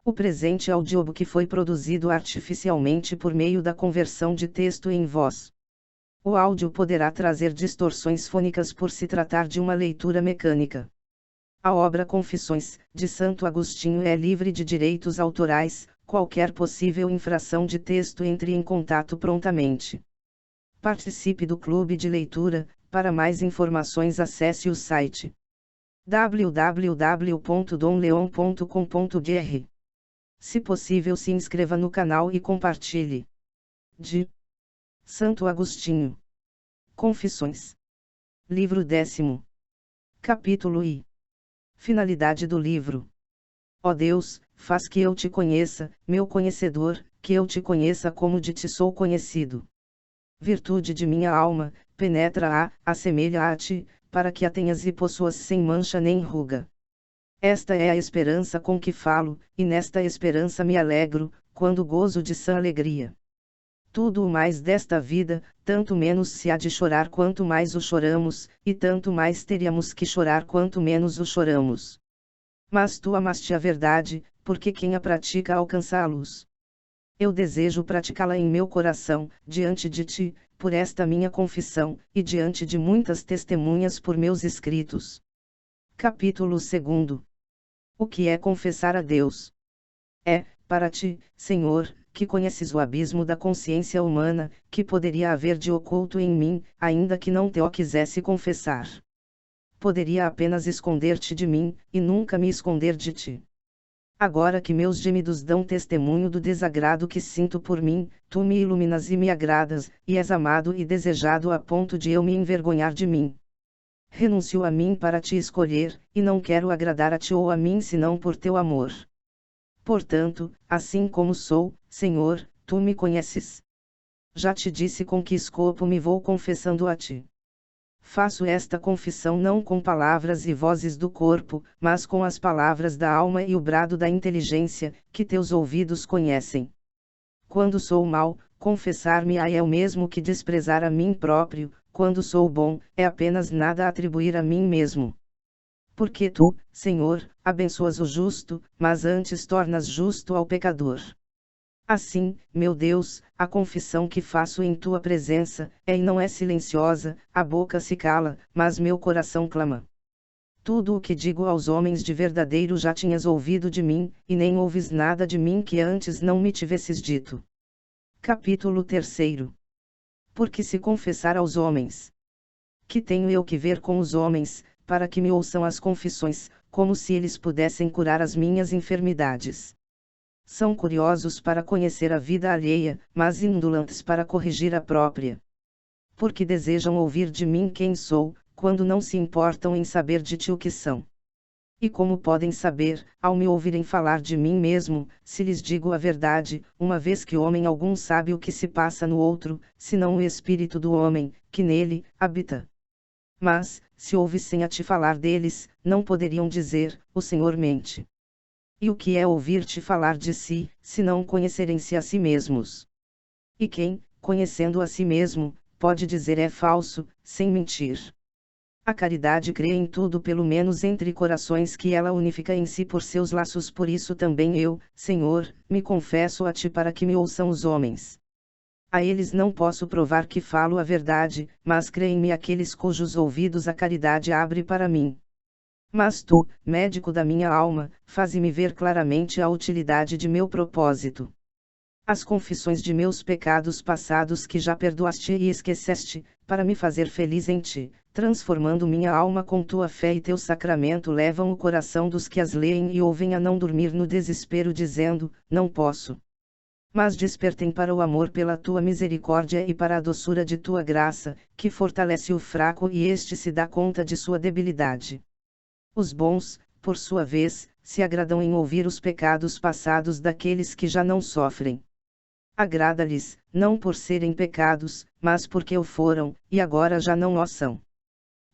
O presente audiobook foi produzido artificialmente por meio da conversão de texto em voz. O áudio poderá trazer distorções fônicas por se tratar de uma leitura mecânica. A obra Confissões, de Santo Agostinho é livre de direitos autorais. Qualquer possível infração de texto entre em contato prontamente. Participe do clube de leitura. Para mais informações acesse o site www.domleon.com.br. Se possível, se inscreva no canal e compartilhe. De Santo Agostinho. Confissões. Livro 10º. Capítulo I. Finalidade do livro. Ó Deus, faz que eu te conheça, meu conhecedor, que eu te conheça como de ti sou conhecido. Virtude de minha alma, penetra-a, assemelha a ti, para que a tenhas e possuas sem mancha nem ruga. Esta é a esperança com que falo, e nesta esperança me alegro, quando gozo de sã alegria. Tudo o mais desta vida, tanto menos se há de chorar quanto mais o choramos, e tanto mais teríamos que chorar quanto menos o choramos. Mas tu amaste a verdade, porque quem a pratica alcança a luz. Eu desejo praticá-la em meu coração, diante de ti, por esta minha confissão, e diante de muitas testemunhas por meus escritos. Capítulo 2. O que é confessar a Deus? É, para ti, Senhor, que conheces o abismo da consciência humana, que poderia haver de oculto em mim, ainda que não te o quisesse confessar. Poderia apenas esconder-te de mim, e nunca me esconder de ti. Agora que meus gemidos dão testemunho do desagrado que sinto por mim, tu me iluminas e me agradas, e és amado e desejado a ponto de eu me envergonhar de mim. Renuncio a mim para te escolher, e não quero agradar a ti ou a mim senão por teu amor. Portanto, assim como sou, Senhor, tu me conheces. Já te disse com que escopo me vou confessando a ti. Faço esta confissão não com palavras e vozes do corpo, mas com as palavras da alma e o brado da inteligência, que teus ouvidos conhecem. Quando sou mau, confessar-me-á é o mesmo que desprezar a mim próprio, quando sou bom, é apenas nada atribuir a mim mesmo. Porque tu, Senhor, abençoas o justo, mas antes tornas justo ao pecador. Assim, meu Deus, a confissão que faço em tua presença, é e não é silenciosa, a boca se cala, mas meu coração clama. Tudo o que digo aos homens de verdadeiro já tinhas ouvido de mim, e nem ouves nada de mim que antes não me tivesses dito. Capítulo 3. Porque se confessar aos homens, que tenho eu que ver com os homens, para que me ouçam as confissões, como se eles pudessem curar as minhas enfermidades. São curiosos para conhecer a vida alheia, mas indolentes para corrigir a própria. Porque desejam ouvir de mim quem sou, quando não se importam em saber de ti o que são. E como podem saber, ao me ouvirem falar de mim mesmo, se lhes digo a verdade, uma vez que homem algum sabe o que se passa no outro, senão o espírito do homem, que nele habita. Mas, se ouvissem a ti falar deles, não poderiam dizer, o Senhor mente. E o que é ouvir-te falar de si, se não conhecerem-se a si mesmos? E quem, conhecendo a si mesmo, pode dizer é falso, sem mentir? A caridade crê em tudo, pelo menos entre corações que ela unifica em si por seus laços. Por isso também eu, Senhor, me confesso a ti para que me ouçam os homens. A eles não posso provar que falo a verdade, mas creem-me aqueles cujos ouvidos a caridade abre para mim. Mas tu, médico da minha alma, faze-me ver claramente a utilidade de meu propósito. As confissões de meus pecados passados que já perdoaste e esqueceste, para me fazer feliz em ti, transformando minha alma com tua fé e teu sacramento, levam o coração dos que as leem e ouvem a não dormir no desespero, dizendo, não posso. Mas despertem para o amor pela tua misericórdia e para a doçura de tua graça, que fortalece o fraco e este se dá conta de sua debilidade. Os bons, por sua vez, se agradam em ouvir os pecados passados daqueles que já não sofrem. Agrada-lhes, não por serem pecados, mas porque o foram, e agora já não o são.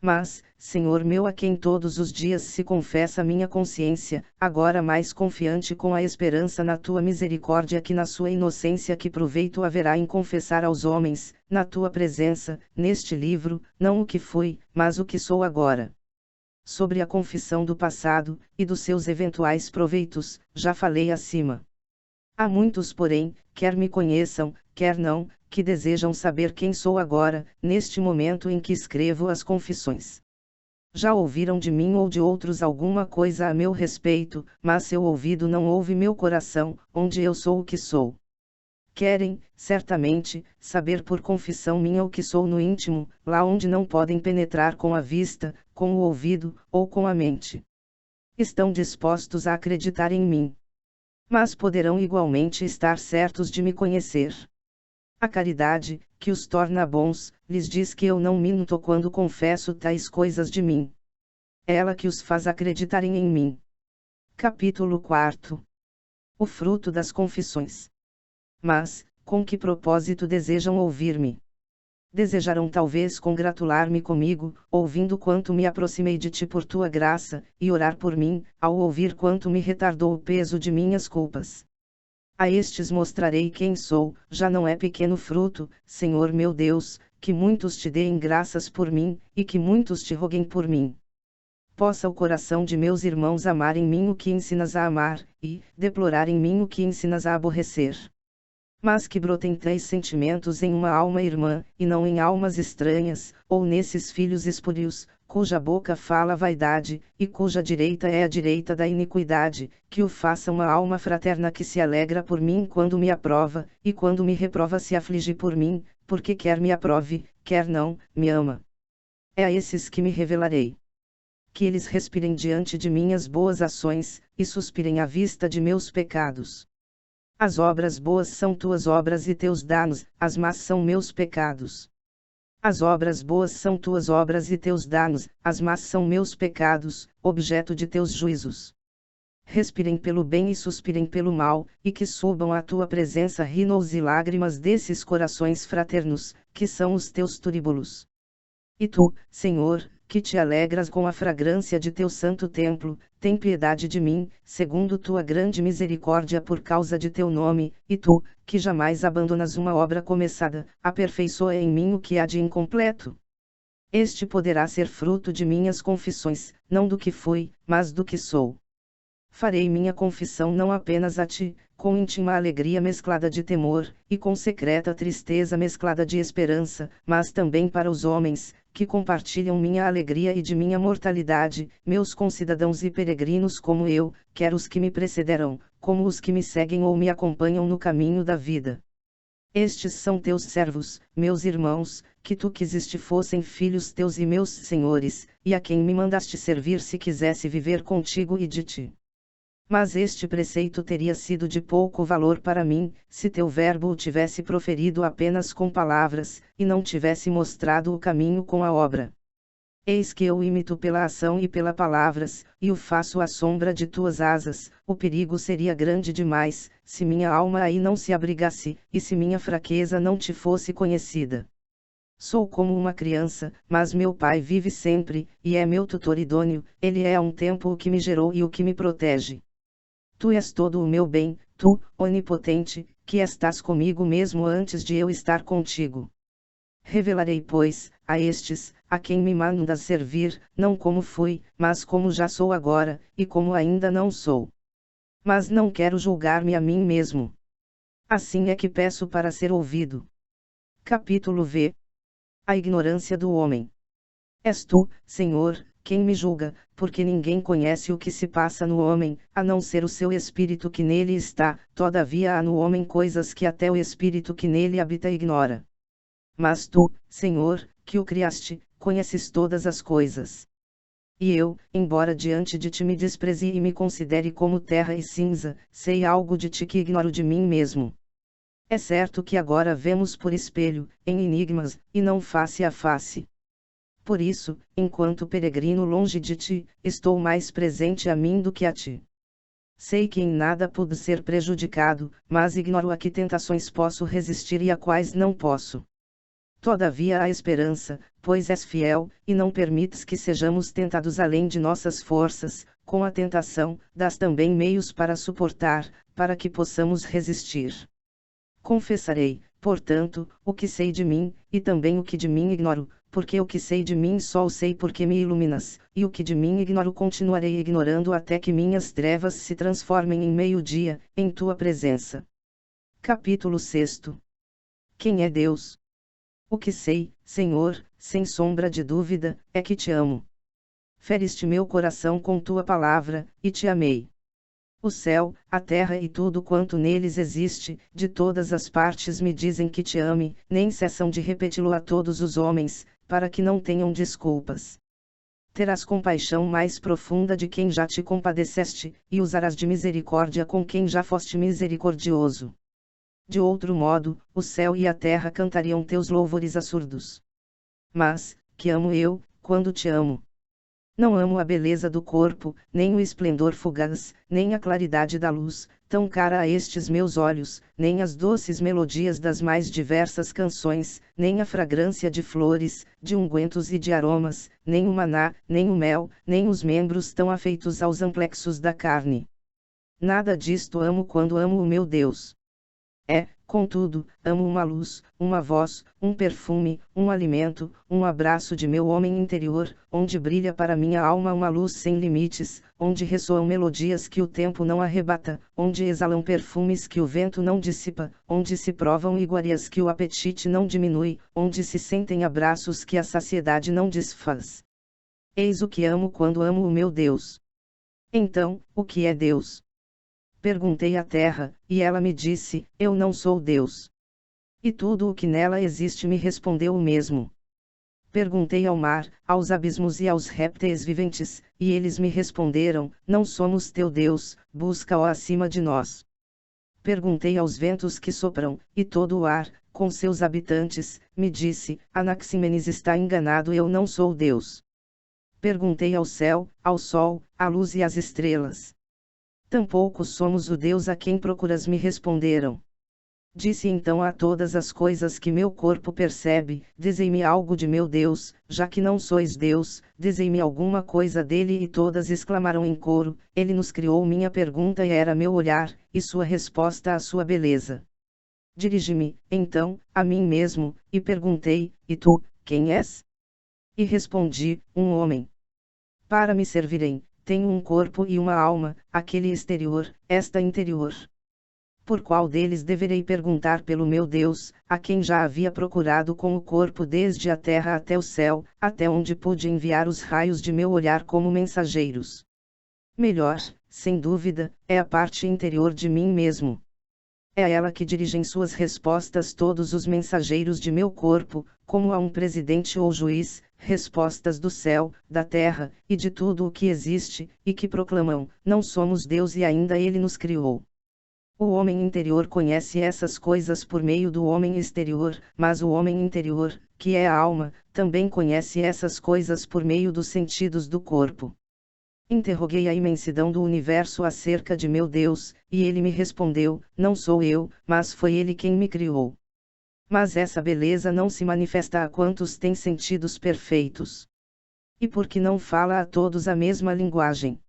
Mas, Senhor meu, a quem todos os dias se confessa minha consciência, agora mais confiante com a esperança na tua misericórdia que na sua inocência, que proveito haverá em confessar aos homens, na tua presença, neste livro, não o que fui, mas o que sou agora. Sobre a confissão do passado, e dos seus eventuais proveitos, já falei acima. Há muitos, porém, quer me conheçam, quer não, que desejam saber quem sou agora, neste momento em que escrevo as confissões. Já ouviram de mim ou de outros alguma coisa a meu respeito, mas seu ouvido não ouve meu coração, onde eu sou o que sou. Querem, certamente, saber por confissão minha o que sou no íntimo, lá onde não podem penetrar com a vista, com o ouvido, ou com a mente. Estão dispostos a acreditar em mim. Mas poderão igualmente estar certos de me conhecer. A caridade, que os torna bons, lhes diz que eu não minto quando confesso tais coisas de mim. É ela que os faz acreditarem em mim. Capítulo 4. O fruto das confissões. Mas, com que propósito desejam ouvir-me? Desejarão talvez congratular-me comigo, ouvindo quanto me aproximei de ti por tua graça, e orar por mim, ao ouvir quanto me retardou o peso de minhas culpas. A estes mostrarei quem sou, já não é pequeno fruto, Senhor meu Deus, que muitos te deem graças por mim, e que muitos te roguem por mim. Possa o coração de meus irmãos amar em mim o que ensinas a amar, e deplorar em mim o que ensinas a aborrecer. Mas que brotem tais sentimentos em uma alma irmã, e não em almas estranhas, ou nesses filhos espúrios, cuja boca fala vaidade, e cuja direita é a direita da iniquidade, que o faça uma alma fraterna que se alegra por mim quando me aprova, e quando me reprova se aflige por mim, porque quer me aprove, quer não, me ama. É a esses que me revelarei. Que eles respirem diante de minhas boas ações, e suspirem à vista de meus pecados. As obras boas são tuas obras e teus danos, as más são meus pecados. As obras boas são tuas obras e teus danos, as más são meus pecados, objeto de teus juízos. Respirem pelo bem e suspirem pelo mal, e que subam à tua presença rinos e lágrimas desses corações fraternos, que são os teus turíbulos. E tu, Senhor, que te alegras com a fragrância de teu santo templo, tem piedade de mim, segundo tua grande misericórdia por causa de teu nome, e tu, que jamais abandonas uma obra começada, aperfeiçoa em mim o que há de incompleto. Este poderá ser fruto de minhas confissões, não do que fui, mas do que sou. Farei minha confissão não apenas a ti, com íntima alegria mesclada de temor, e com secreta tristeza mesclada de esperança, mas também para os homens, que compartilham minha alegria e de minha mortalidade, meus concidadãos e peregrinos como eu, quer os que me precederão, como os que me seguem ou me acompanham no caminho da vida. Estes são teus servos, meus irmãos, que tu quiseste fossem filhos teus e meus senhores, e a quem me mandaste servir se quisesse viver contigo e de ti. Mas este preceito teria sido de pouco valor para mim, se teu verbo o tivesse proferido apenas com palavras, e não tivesse mostrado o caminho com a obra. Eis que eu imito pela ação e pela palavras, e o faço à sombra de tuas asas. O perigo seria grande demais, se minha alma aí não se abrigasse, e se minha fraqueza não te fosse conhecida. Sou como uma criança, mas meu pai vive sempre, e é meu tutor idôneo, ele é há um tempo o que me gerou e o que me protege. Tu és todo o meu bem, tu, onipotente, que estás comigo mesmo antes de eu estar contigo. Revelarei, pois, a estes, a quem me mandas servir, não como fui, mas como já sou agora, e como ainda não sou. Mas não quero julgar-me a mim mesmo. Assim é que peço para ser ouvido. Capítulo V. A ignorância do homem. És tu, Senhor, quem me julga, porque ninguém conhece o que se passa no homem, a não ser o seu espírito que nele está, todavia há no homem coisas que até o espírito que nele habita ignora. Mas tu, Senhor, que o criaste, conheces todas as coisas. E eu, embora diante de ti me despreze e me considere como terra e cinza, sei algo de ti que ignoro de mim mesmo. É certo que agora vemos por espelho, em enigmas, e não face a face. Por isso, enquanto peregrino longe de ti, estou mais presente a mim do que a ti. Sei que em nada pude ser prejudicado, mas ignoro a que tentações posso resistir e a quais não posso. Todavia há esperança, pois és fiel, e não permites que sejamos tentados além de nossas forças. Com a tentação, dás também meios para suportar, para que possamos resistir. Confessarei, portanto, o que sei de mim, e também o que de mim ignoro, porque o que sei de mim só o sei porque me iluminas, e o que de mim ignoro continuarei ignorando até que minhas trevas se transformem em meio-dia, em tua presença. Capítulo 6. Quem é Deus? O que sei, Senhor, sem sombra de dúvida, é que te amo. Feriste meu coração com tua palavra, e te amei. O céu, a terra e tudo quanto neles existe, de todas as partes me dizem que te ame, nem cessam de repeti-lo a todos os homens, para que não tenham desculpas. Terás compaixão mais profunda de quem já te compadeceste, e usarás de misericórdia com quem já foste misericordioso. De outro modo, o céu e a terra cantariam teus louvores a surdos. Mas, que amo eu, quando te amo? Não amo a beleza do corpo, nem o esplendor fugaz, nem a claridade da luz, tão cara a estes meus olhos, nem as doces melodias das mais diversas canções, nem a fragrância de flores, de ungüentos e de aromas, nem o maná, nem o mel, nem os membros tão afeitos aos amplexos da carne. Nada disto amo quando amo o meu Deus. Contudo, amo uma luz, uma voz, um perfume, um alimento, um abraço de meu homem interior, onde brilha para minha alma uma luz sem limites, onde ressoam melodias que o tempo não arrebata, onde exalam perfumes que o vento não dissipa, onde se provam iguarias que o apetite não diminui, onde se sentem abraços que a saciedade não desfaz. Eis o que amo quando amo o meu Deus. Então, o que é Deus? Perguntei à terra, e ela me disse: eu não sou Deus. E tudo o que nela existe me respondeu o mesmo. Perguntei ao mar, aos abismos e aos répteis viventes, e eles me responderam: não somos teu Deus, busca-o acima de nós. Perguntei aos ventos que sopram, e todo o ar, com seus habitantes, me disse: Anaximenes está enganado, eu não sou Deus. Perguntei ao céu, ao sol, à luz e às estrelas. Tampouco somos o Deus a quem procuras, me responderam. Disse então a todas as coisas que meu corpo percebe: dizei-me algo de meu Deus, já que não sois Deus, dizei-me alguma coisa dele. E todas exclamaram em coro: ele nos criou. Minha pergunta era meu olhar, e sua resposta a sua beleza. Dirigi-me, então, a mim mesmo, e perguntei: e tu, quem és? E respondi: um homem. Para me servirem, tenho um corpo e uma alma, aquele exterior, esta interior. Por qual deles deverei perguntar pelo meu Deus, a quem já havia procurado com o corpo desde a terra até o céu, até onde pude enviar os raios de meu olhar como mensageiros? Melhor, sem dúvida, é a parte interior de mim mesmo. É a ela que dirigem suas respostas todos os mensageiros de meu corpo, como a um presidente ou juiz, respostas do céu, da terra, e de tudo o que existe, e que proclamam: não somos Deus e ainda ele nos criou. O homem interior conhece essas coisas por meio do homem exterior, mas o homem interior, que é a alma, também conhece essas coisas por meio dos sentidos do corpo. Interroguei a imensidão do universo acerca de meu Deus, e ele me respondeu: não sou eu, mas foi ele quem me criou. Mas essa beleza não se manifesta a quantos têm sentidos perfeitos. E por que não fala a todos a mesma linguagem?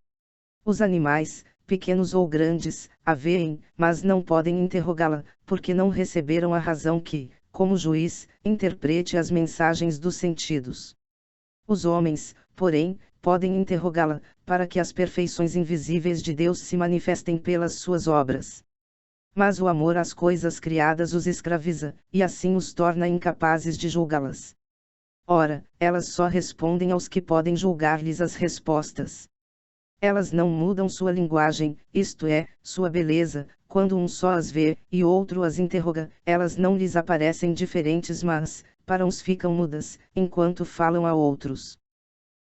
Os animais, pequenos ou grandes, a veem, mas não podem interrogá-la, porque não receberam a razão que, como juiz, interprete as mensagens dos sentidos. Os homens, porém, podem interrogá-la, para que as perfeições invisíveis de Deus se manifestem pelas suas obras. Mas o amor às coisas criadas os escraviza, e assim os torna incapazes de julgá-las. Ora, elas só respondem aos que podem julgar-lhes as respostas. Elas não mudam sua linguagem, isto é, sua beleza, quando um só as vê, e outro as interroga, elas não lhes aparecem diferentes, mas, para uns ficam mudas, enquanto falam a outros.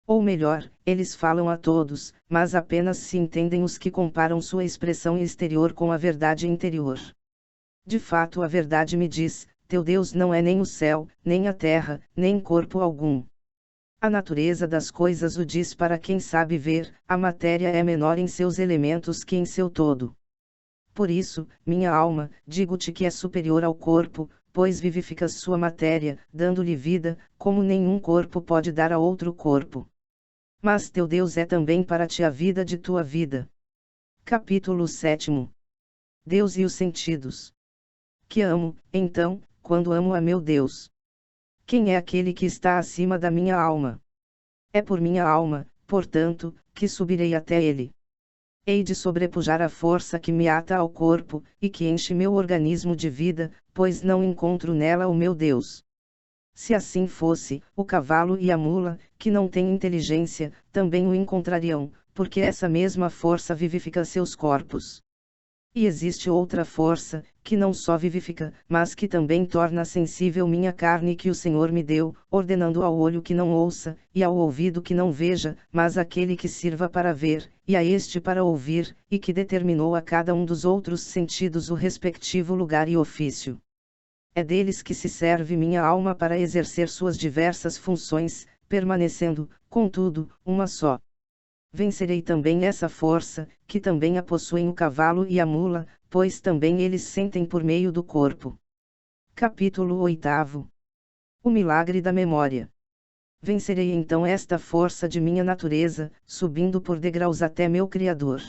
Ou melhor, eles falam a todos, mas apenas se entendem os que comparam sua expressão exterior com a verdade interior. De fato, a verdade me diz: teu Deus não é nem o céu, nem a terra, nem corpo algum. A natureza das coisas o diz para quem sabe ver: a matéria é menor em seus elementos que em seu todo. Por isso, minha alma, digo-te que é superior ao corpo, pois vivificas sua matéria, dando-lhe vida, como nenhum corpo pode dar a outro corpo. Mas teu Deus é também para ti a vida de tua vida. Capítulo 7. Deus e os sentidos. Que amo, então, quando amo a meu Deus. Quem é aquele que está acima da minha alma? É por minha alma, portanto, que subirei até ele. Hei de sobrepujar a força que me ata ao corpo, e que enche meu organismo de vida, pois não encontro nela o meu Deus. Se assim fosse, o cavalo e a mula, que não têm inteligência, também o encontrariam, porque essa mesma força vivifica seus corpos. E existe outra força, que não só vivifica, mas que também torna sensível minha carne que o Senhor me deu, ordenando ao olho que não ouça, e ao ouvido que não veja, mas aquele que sirva para ver, e a este para ouvir, e que determinou a cada um dos outros sentidos o respectivo lugar e ofício. É deles que se serve minha alma para exercer suas diversas funções, permanecendo, contudo, uma só. Vencerei também essa força, que também a possuem o cavalo e a mula, pois também eles sentem por meio do corpo. Capítulo 8. O milagre da memória. Vencerei então esta força de minha natureza, subindo por degraus até meu Criador.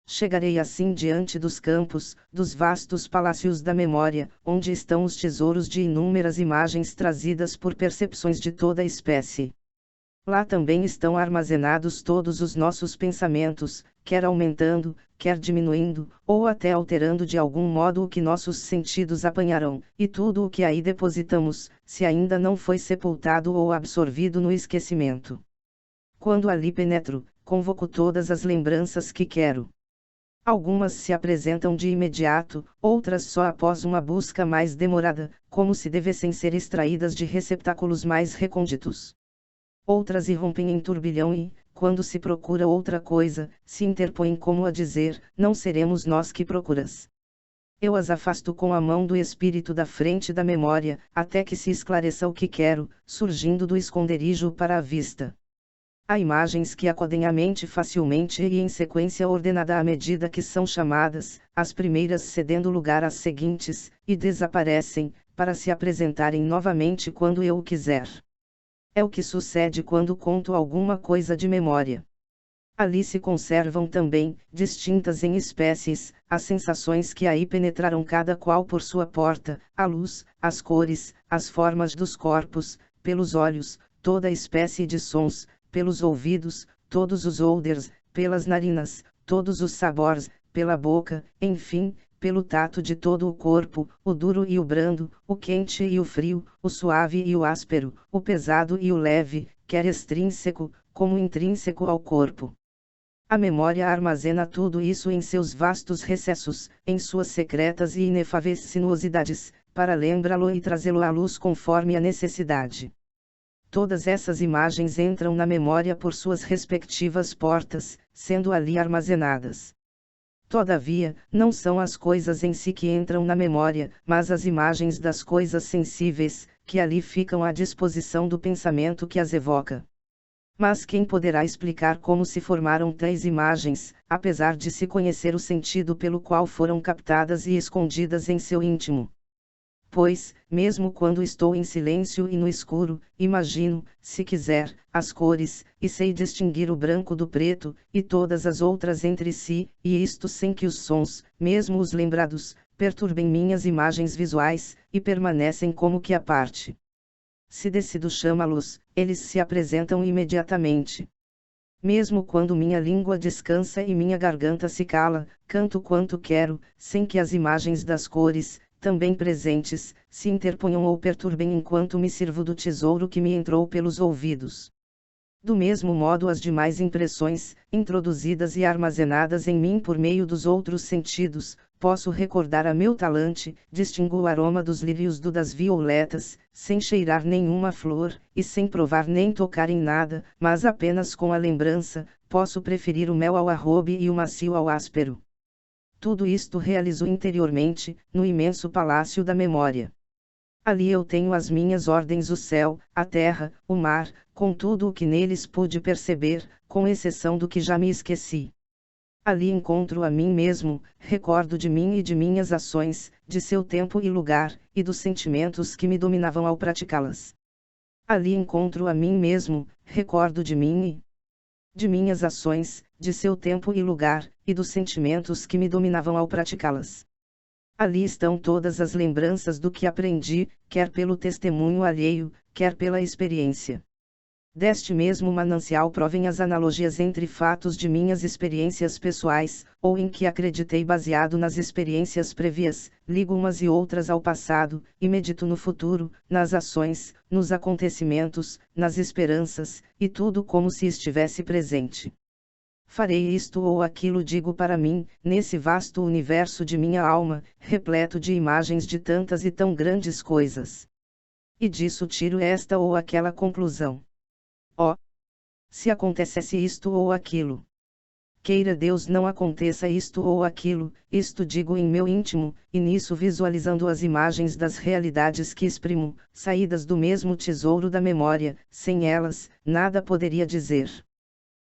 Chegarei assim diante dos campos, dos vastos palácios da memória, onde estão os tesouros de inúmeras imagens trazidas por percepções de toda espécie. Lá também estão armazenados todos os nossos pensamentos, quer aumentando, quer diminuindo, ou até alterando de algum modo o que nossos sentidos apanharão, e tudo o que aí depositamos, se ainda não foi sepultado ou absorvido no esquecimento. Quando ali penetro, convoco todas as lembranças que quero. Algumas se apresentam de imediato, outras só após uma busca mais demorada, como se devessem ser extraídas de receptáculos mais recônditos. Outras irrompem em turbilhão e, quando se procura outra coisa, se interpõem como a dizer, não seremos nós que procuras. Eu as afasto com a mão do espírito da frente da memória, até que se esclareça o que quero, surgindo do esconderijo para a vista. Há imagens que acodem à mente facilmente e em sequência ordenada à medida que são chamadas, as primeiras cedendo lugar às seguintes, e desaparecem, para se apresentarem novamente quando eu o quiser. É o que sucede quando conto alguma coisa de memória. Ali se conservam também, distintas em espécies, as sensações que aí penetraram cada qual por sua porta, a luz, as cores, as formas dos corpos, pelos olhos, toda espécie de sons, pelos ouvidos, todos os odores, pelas narinas, todos os sabores, pela boca, enfim, pelo tato de todo o corpo, o duro e o brando, o quente e o frio, o suave e o áspero, o pesado e o leve, quer extrínseco, como intrínseco ao corpo. A memória armazena tudo isso em seus vastos recessos, em suas secretas e inefáveis sinuosidades, para lembrá-lo e trazê-lo à luz conforme a necessidade. Todas essas imagens entram na memória por suas respectivas portas, sendo ali armazenadas. Todavia, não são as coisas em si que entram na memória, mas as imagens das coisas sensíveis, que ali ficam à disposição do pensamento que as evoca. Mas quem poderá explicar como se formaram tais imagens, apesar de se conhecer o sentido pelo qual foram captadas e escondidas em seu íntimo? Pois, mesmo quando estou em silêncio e no escuro, imagino, se quiser, as cores, e sei distinguir o branco do preto, e todas as outras entre si, e isto sem que os sons, mesmo os lembrados, perturbem minhas imagens visuais, e permanecem como que à parte. Se decido chamá-los, eles se apresentam imediatamente. Mesmo quando minha língua descansa e minha garganta se cala, canto quanto quero, sem que as imagens das cores, também presentes, se interponham ou perturbem enquanto me sirvo do tesouro que me entrou pelos ouvidos. Do mesmo modo as demais impressões, introduzidas e armazenadas em mim por meio dos outros sentidos, posso recordar a meu talante, distingo o aroma dos lírios do das violetas, sem cheirar nenhuma flor, e sem provar nem tocar em nada, mas apenas com a lembrança, posso preferir o mel ao arrobe e o macio ao áspero. Tudo isto realizo interiormente, no imenso palácio da memória. Ali eu tenho as minhas ordens: o céu, a terra, o mar, com tudo o que neles pude perceber, com exceção do que já me esqueci. Ali encontro a mim mesmo, recordo de mim e de minhas ações, de seu tempo e lugar, e dos sentimentos que me dominavam ao praticá-las. Ali encontro a mim mesmo, recordo de mim e de minhas ações, de seu tempo e lugar, e dos sentimentos que me dominavam ao praticá-las. Ali estão todas as lembranças do que aprendi, quer pelo testemunho alheio, quer pela experiência. Deste mesmo manancial provém as analogias entre fatos de minhas experiências pessoais, ou em que acreditei baseado nas experiências prévias, ligo umas e outras ao passado, e medito no futuro, nas ações, nos acontecimentos, nas esperanças, e tudo como se estivesse presente. Farei isto ou aquilo, digo para mim, nesse vasto universo de minha alma, repleto de imagens de tantas e tão grandes coisas. E disso tiro esta ou aquela conclusão. Oh! Se acontecesse isto ou aquilo. Queira Deus não aconteça isto ou aquilo, isto digo em meu íntimo, e nisso visualizando as imagens das realidades que exprimo, saídas do mesmo tesouro da memória, sem elas, nada poderia dizer.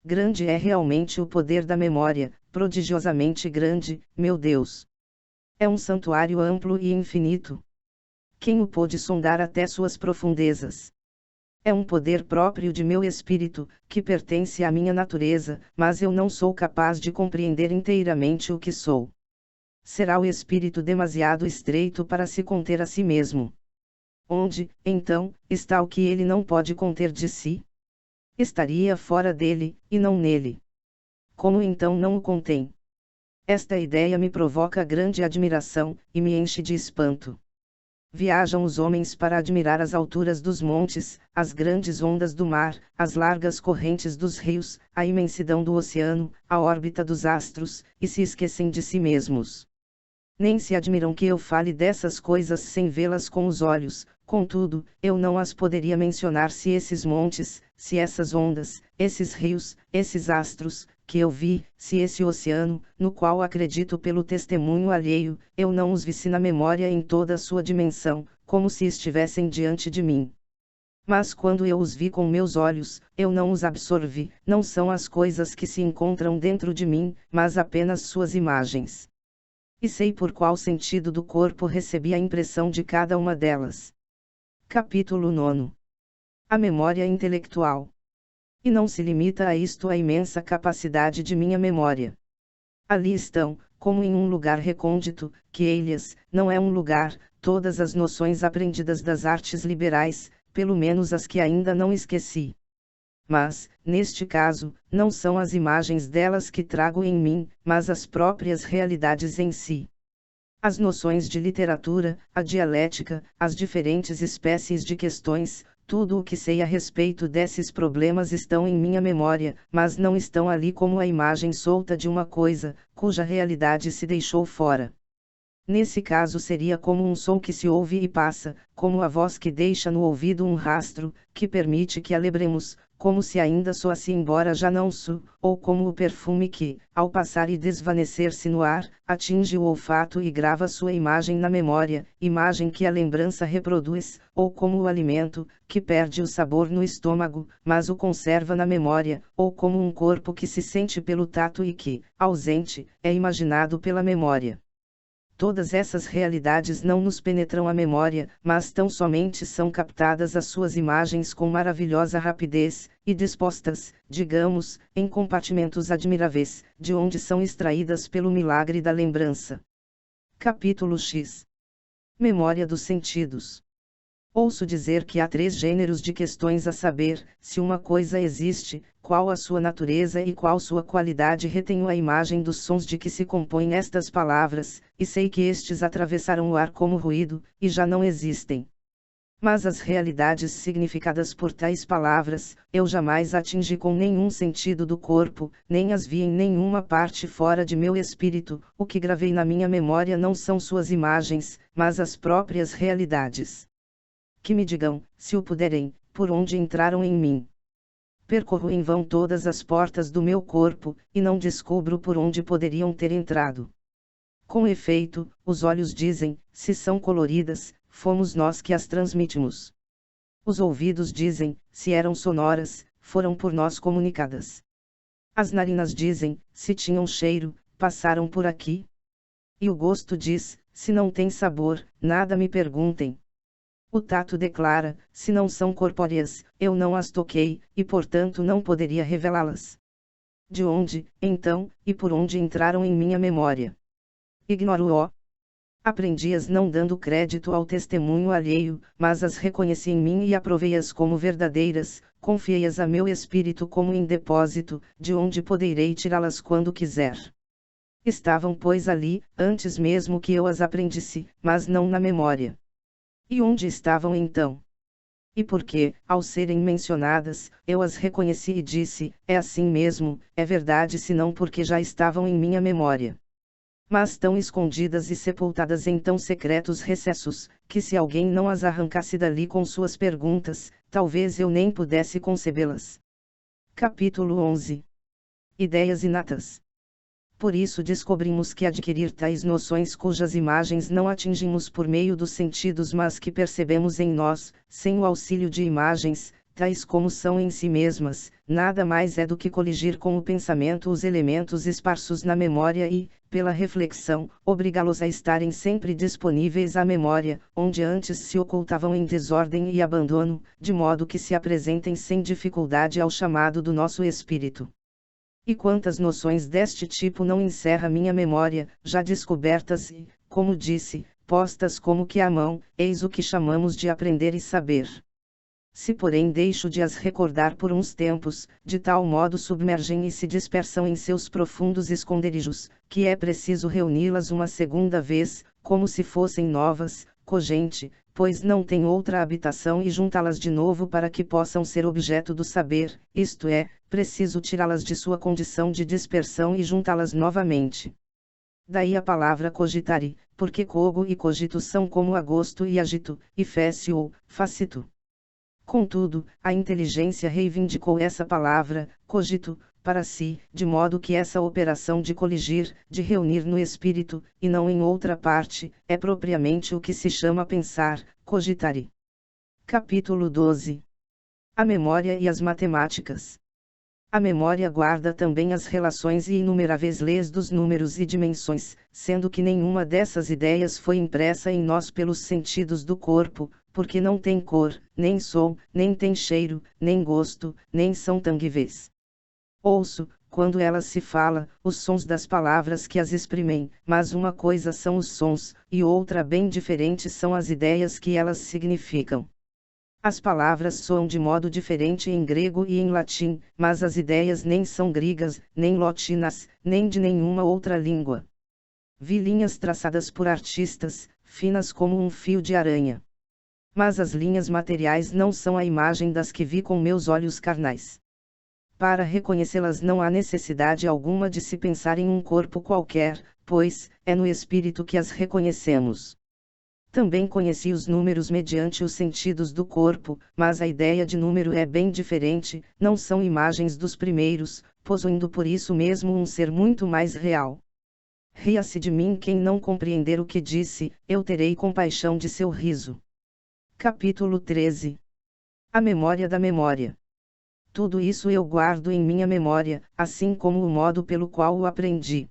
Grande é realmente o poder da memória, prodigiosamente grande, meu Deus. É um santuário amplo e infinito. Quem o pôde sondar até suas profundezas? É um poder próprio de meu espírito, que pertence à minha natureza, mas eu não sou capaz de compreender inteiramente o que sou. Será o espírito demasiado estreito para se conter a si mesmo? Onde, então, está o que ele não pode conter de si? Estaria fora dele, e não nele. Como então não o contém? Esta ideia me provoca grande admiração, e me enche de espanto. Viajam os homens para admirar as alturas dos montes, as grandes ondas do mar, as largas correntes dos rios, a imensidão do oceano, a órbita dos astros, e se esquecem de si mesmos. Nem se admiram que eu fale dessas coisas sem vê-las com os olhos, contudo, eu não as poderia mencionar se esses montes, se essas ondas, esses rios, esses astros, que eu vi, se esse oceano, no qual acredito pelo testemunho alheio, eu não os visse na memória em toda a sua dimensão, como se estivessem diante de mim. Mas quando eu os vi com meus olhos, eu não os absorvi, não são as coisas que se encontram dentro de mim, mas apenas suas imagens. E sei por qual sentido do corpo recebi a impressão de cada uma delas. Capítulo 9. A memória intelectual. E não se limita a isto a imensa capacidade de minha memória. Ali estão, como em um lugar recôndito, que Elias, não é um lugar, todas as noções aprendidas das artes liberais, pelo menos as que ainda não esqueci. Mas, neste caso, não são as imagens delas que trago em mim, mas as próprias realidades em si. As noções de literatura, a dialética, as diferentes espécies de questões, tudo o que sei a respeito desses problemas estão em minha memória, mas não estão ali como a imagem solta de uma coisa, cuja realidade se deixou fora. Nesse caso seria como um som que se ouve e passa, como a voz que deixa no ouvido um rastro, que permite que a lembremos, como se ainda soasse embora já não so, ou como o perfume que, ao passar e desvanecer-se no ar, atinge o olfato e grava sua imagem na memória, imagem que a lembrança reproduz, ou como o alimento, que perde o sabor no estômago, mas o conserva na memória, ou como um corpo que se sente pelo tato e que, ausente, é imaginado pela memória. Todas essas realidades não nos penetram a memória, mas tão somente são captadas as suas imagens com maravilhosa rapidez, e dispostas, digamos, em compartimentos admiráveis, de onde são extraídas pelo milagre da lembrança. Capítulo X. Memória dos sentidos. Ouço dizer que há 3 gêneros de questões a saber, se uma coisa existe, qual a sua natureza e qual sua qualidade. Retenho a imagem dos sons de que se compõem estas palavras, e sei que estes atravessaram o ar como ruído, e já não existem. Mas as realidades significadas por tais palavras, eu jamais atingi com nenhum sentido do corpo, nem as vi em nenhuma parte fora de meu espírito. O que gravei na minha memória não são suas imagens, mas as próprias realidades. Que me digam, se o puderem, por onde entraram em mim. Percorro em vão todas as portas do meu corpo, e não descubro por onde poderiam ter entrado. Com efeito, os olhos dizem, se são coloridas, fomos nós que as transmitimos. Os ouvidos dizem, se eram sonoras, foram por nós comunicadas. As narinas dizem, se tinham cheiro, passaram por aqui. E o gosto diz, se não tem sabor, nada me perguntem. O tato declara, se não são corpóreas, eu não as toquei, e portanto não poderia revelá-las. De onde, então, e por onde entraram em minha memória? Ignoro-o. Aprendi-as não dando crédito ao testemunho alheio, mas as reconheci em mim e aprovei-as como verdadeiras, confiei-as a meu espírito como em depósito, de onde poderei tirá-las quando quiser. Estavam, pois, ali, antes mesmo que eu as aprendisse, mas não na memória. E onde estavam então? E porque, ao serem mencionadas, eu as reconheci e disse, é assim mesmo, é verdade, senão porque já estavam em minha memória. Mas tão escondidas e sepultadas em tão secretos recessos, que se alguém não as arrancasse dali com suas perguntas, talvez eu nem pudesse concebê-las. Capítulo 11. Ideias inatas. Por isso descobrimos que adquirir tais noções cujas imagens não atingimos por meio dos sentidos mas que percebemos em nós, sem o auxílio de imagens, tais como são em si mesmas, nada mais é do que coligir com o pensamento os elementos esparsos na memória e, pela reflexão, obrigá-los a estarem sempre disponíveis à memória, onde antes se ocultavam em desordem e abandono, de modo que se apresentem sem dificuldade ao chamado do nosso espírito. E quantas noções deste tipo não encerra minha memória, já descobertas e, como disse, postas como que à mão, eis o que chamamos de aprender e saber. Se porém deixo de as recordar por uns tempos, de tal modo submergem e se dispersam em seus profundos esconderijos, que é preciso reuni-las uma segunda vez, como se fossem novas, cogente, pois não tem outra habitação e juntá-las de novo para que possam ser objeto do saber, isto é, preciso tirá-las de sua condição de dispersão e juntá-las novamente. Daí a palavra cogitare, porque cogo e cogito são como agosto e agito, e fece ou facito. Contudo, a inteligência reivindicou essa palavra, cogito, para si, de modo que essa operação de coligir, de reunir no espírito, e não em outra parte, é propriamente o que se chama pensar, cogitare. Capítulo 12. A memória e as matemáticas. A memória guarda também as relações e inumeráveis leis dos números e dimensões, sendo que nenhuma dessas ideias foi impressa em nós pelos sentidos do corpo, porque não tem cor, nem som, nem tem cheiro, nem gosto, nem são tangíveis. Ouço, quando elas se fala, os sons das palavras que as exprimem, mas uma coisa são os sons, e outra bem diferente são as ideias que elas significam. As palavras soam de modo diferente em grego e em latim, mas as ideias nem são gregas, nem latinas, nem de nenhuma outra língua. Vi linhas traçadas por artistas, finas como um fio de aranha. Mas as linhas materiais não são a imagem das que vi com meus olhos carnais. Para reconhecê-las não há necessidade alguma de se pensar em um corpo qualquer, pois, é no espírito que as reconhecemos. Também conheci os números mediante os sentidos do corpo, mas a ideia de número é bem diferente, não são imagens dos primeiros, possuindo por isso mesmo um ser muito mais real. Ria-se de mim quem não compreender o que disse, eu terei compaixão de seu riso. Capítulo 13. A memória da memória. Tudo isso eu guardo em minha memória, assim como o modo pelo qual o aprendi.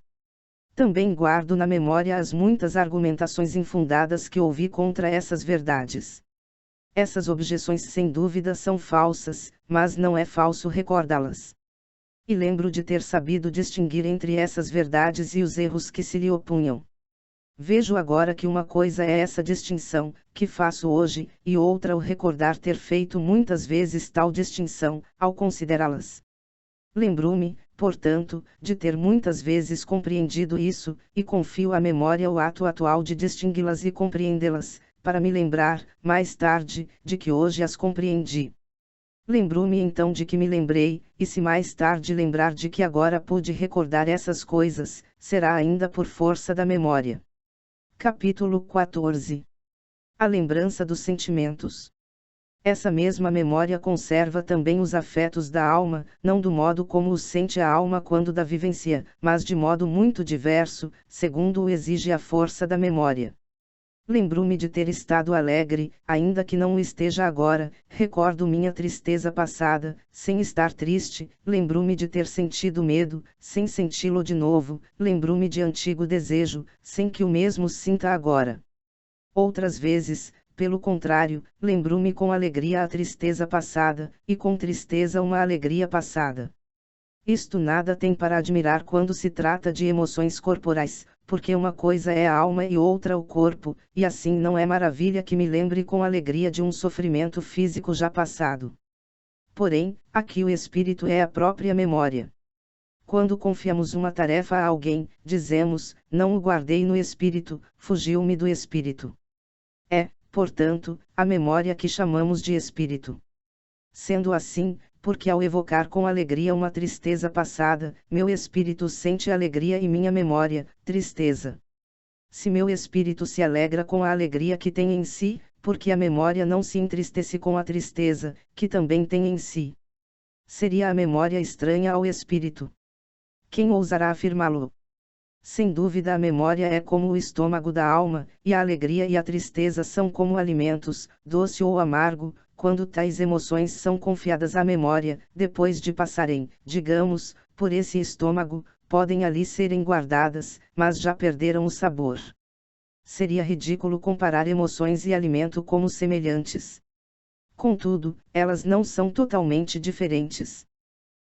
Também guardo na memória as muitas argumentações infundadas que ouvi contra essas verdades. Essas objeções sem dúvida são falsas, mas não é falso recordá-las. E lembro de ter sabido distinguir entre essas verdades e os erros que se lhe opunham. Vejo agora que uma coisa é essa distinção, que faço hoje, e outra o recordar ter feito muitas vezes tal distinção, ao considerá-las. Lembro-me, portanto, de ter muitas vezes compreendido isso, e confio à memória o ato atual de distingui-las e compreendê-las, para me lembrar, mais tarde, de que hoje as compreendi. Lembro-me então de que me lembrei, e se mais tarde lembrar de que agora pude recordar essas coisas, será ainda por força da memória. Capítulo 14. A lembrança dos sentimentos. Essa mesma memória conserva também os afetos da alma, não do modo como os sente a alma quando da vivencia, mas de modo muito diverso, segundo o exige a força da memória. Lembro-me de ter estado alegre, ainda que não o esteja agora, recordo minha tristeza passada, sem estar triste, lembro-me de ter sentido medo, sem senti-lo de novo, lembro-me de antigo desejo, sem que o mesmo sinta agora. Outras vezes, pelo contrário, lembro-me com alegria a tristeza passada, e com tristeza uma alegria passada. Isto nada tem para admirar quando se trata de emoções corporais, porque uma coisa é a alma e outra o corpo, e assim não é maravilha que me lembre com alegria de um sofrimento físico já passado. Porém, aqui o espírito é a própria memória. Quando confiamos uma tarefa a alguém, dizemos, não o guardei no espírito, fugiu-me do espírito. É, portanto, a memória que chamamos de espírito. Sendo assim, porque ao evocar com alegria uma tristeza passada, meu espírito sente alegria e minha memória, tristeza. Se meu espírito se alegra com a alegria que tem em si, porque a memória não se entristece com a tristeza, que também tem em si. Seria a memória estranha ao espírito. Quem ousará afirmá-lo? Sem dúvida a memória é como o estômago da alma, e a alegria e a tristeza são como alimentos, doce ou amargo, quando tais emoções são confiadas à memória, depois de passarem, digamos, por esse estômago, podem ali serem guardadas, mas já perderam o sabor. Seria ridículo comparar emoções e alimento como semelhantes. Contudo, elas não são totalmente diferentes.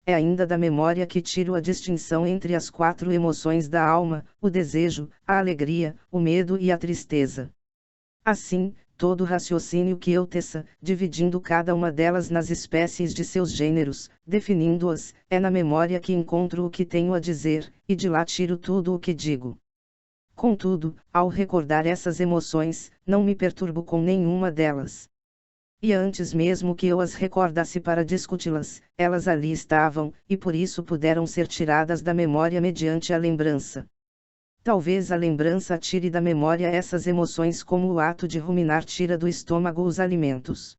É ainda da memória que tiro a distinção entre as 4 emoções da alma, o desejo, a alegria, o medo e a tristeza. Assim, todo raciocínio que eu teça, dividindo cada uma delas nas espécies de seus gêneros, definindo-as, é na memória que encontro o que tenho a dizer, e de lá tiro tudo o que digo. Contudo, ao recordar essas emoções, não me perturbo com nenhuma delas. E antes mesmo que eu as recordasse para discuti-las, elas ali estavam, e por isso puderam ser tiradas da memória mediante a lembrança. Talvez a lembrança tire da memória essas emoções como o ato de ruminar tira do estômago os alimentos.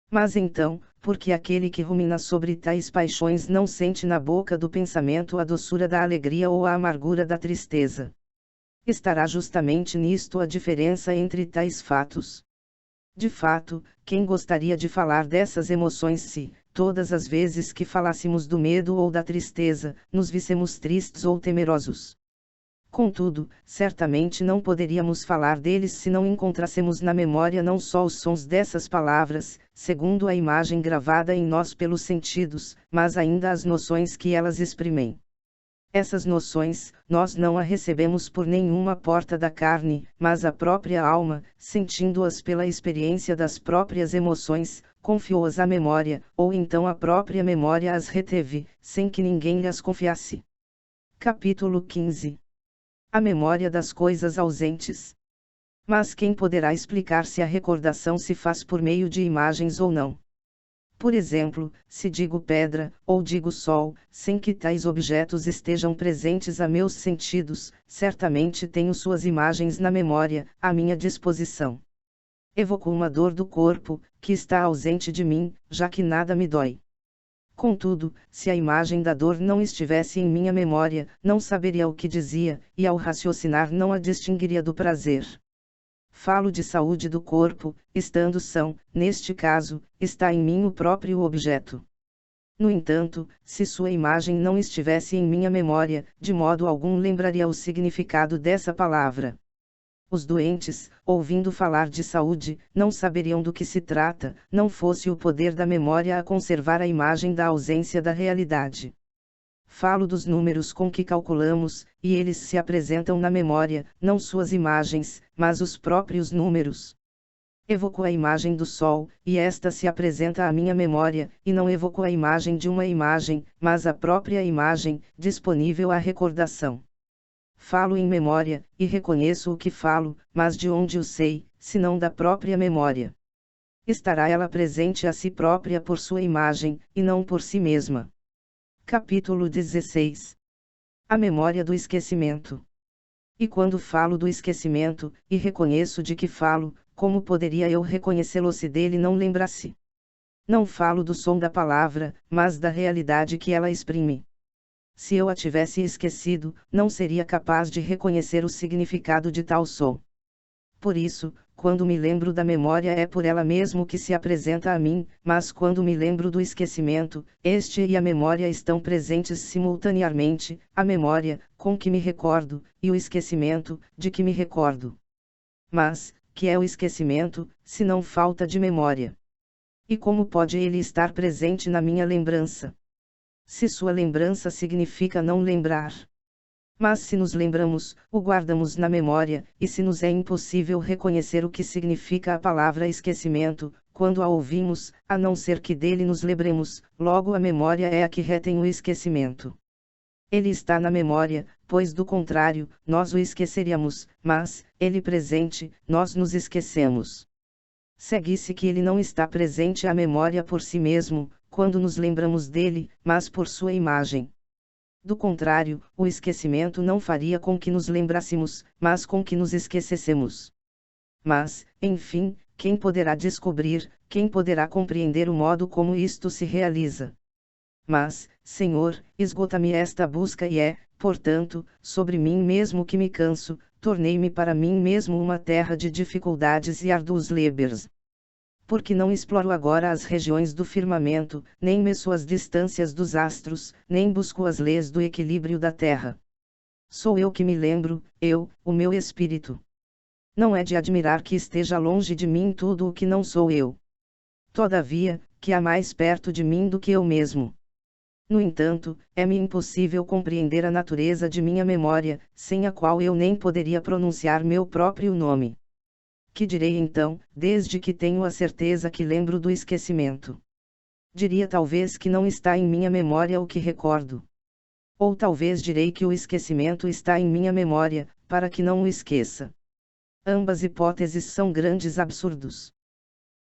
Mas então, porque aquele que rumina sobre tais paixões não sente na boca do pensamento a doçura da alegria ou a amargura da tristeza? Estará justamente nisto a diferença entre tais fatos. De fato, quem gostaria de falar dessas emoções se, todas as vezes que falássemos do medo ou da tristeza, nos víssemos tristes ou temerosos? Contudo, certamente não poderíamos falar deles se não encontrássemos na memória não só os sons dessas palavras, segundo a imagem gravada em nós pelos sentidos, mas ainda as noções que elas exprimem. Essas noções, nós não as recebemos por nenhuma porta da carne, mas a própria alma, sentindo-as pela experiência das próprias emoções, confiou-as à memória, ou então a própria memória as reteve, sem que ninguém lhes confiasse. Capítulo 15. A memória das coisas ausentes. Mas quem poderá explicar se a recordação se faz por meio de imagens ou não? Por exemplo, se digo pedra, ou digo sol, sem que tais objetos estejam presentes a meus sentidos, certamente tenho suas imagens na memória, à minha disposição. Evoco uma dor do corpo, que está ausente de mim, já que nada me dói. Contudo, se a imagem da dor não estivesse em minha memória, não saberia o que dizia, e ao raciocinar não a distinguiria do prazer. Falo de saúde do corpo, estando são, neste caso, está em mim o próprio objeto. No entanto, se sua imagem não estivesse em minha memória, de modo algum lembraria o significado dessa palavra. Os doentes, ouvindo falar de saúde, não saberiam do que se trata, não fosse o poder da memória a conservar a imagem da ausência da realidade. Falo dos números com que calculamos, e eles se apresentam na memória, não suas imagens, mas os próprios números. Evoco a imagem do sol, e esta se apresenta à minha memória, e não evoco a imagem de uma imagem, mas a própria imagem, disponível à recordação. Falo em memória, e reconheço o que falo, mas de onde o sei, senão da própria memória? Estará ela presente a si própria por sua imagem, e não por si mesma. Capítulo 16. A memória do esquecimento. E quando falo do esquecimento, e reconheço de que falo, como poderia eu reconhecê-lo se dele não lembrasse? Não falo do som da palavra, mas da realidade que ela exprime. Se eu a tivesse esquecido, não seria capaz de reconhecer o significado de tal som. Por isso, quando me lembro da memória é por ela mesmo que se apresenta a mim, mas quando me lembro do esquecimento, este e a memória estão presentes simultaneamente, a memória, com que me recordo, e o esquecimento, de que me recordo. Mas, que é o esquecimento, se não falta de memória? E como pode ele estar presente na minha lembrança? Se sua lembrança significa não lembrar. Mas se nos lembramos, o guardamos na memória, e se nos é impossível reconhecer o que significa a palavra esquecimento, quando a ouvimos, a não ser que dele nos lembremos, logo a memória é a que retém o esquecimento. Ele está na memória, pois do contrário, nós o esqueceríamos, mas, ele presente, nós nos esquecemos. Segue-se que ele não está presente à memória por si mesmo, quando nos lembramos dele, mas por sua imagem. Do contrário, o esquecimento não faria com que nos lembrássemos, mas com que nos esquecêssemos. Mas, enfim, quem poderá descobrir, quem poderá compreender o modo como isto se realiza? Mas, Senhor, esgota-me esta busca e é, portanto, sobre mim mesmo que me canso, tornei-me para mim mesmo uma terra de dificuldades e árduos labors. Porque não exploro agora as regiões do firmamento, nem meço as distâncias dos astros, nem busco as leis do equilíbrio da terra. Sou eu que me lembro, eu, o meu espírito. Não é de admirar que esteja longe de mim tudo o que não sou eu. Todavia, que há mais perto de mim do que eu mesmo. No entanto, é-me impossível compreender a natureza de minha memória, sem a qual eu nem poderia pronunciar meu próprio nome. Que direi então, desde que tenho a certeza que lembro do esquecimento? Diria talvez que não está em minha memória o que recordo. Ou talvez direi que o esquecimento está em minha memória, para que não o esqueça. Ambas hipóteses são grandes absurdos.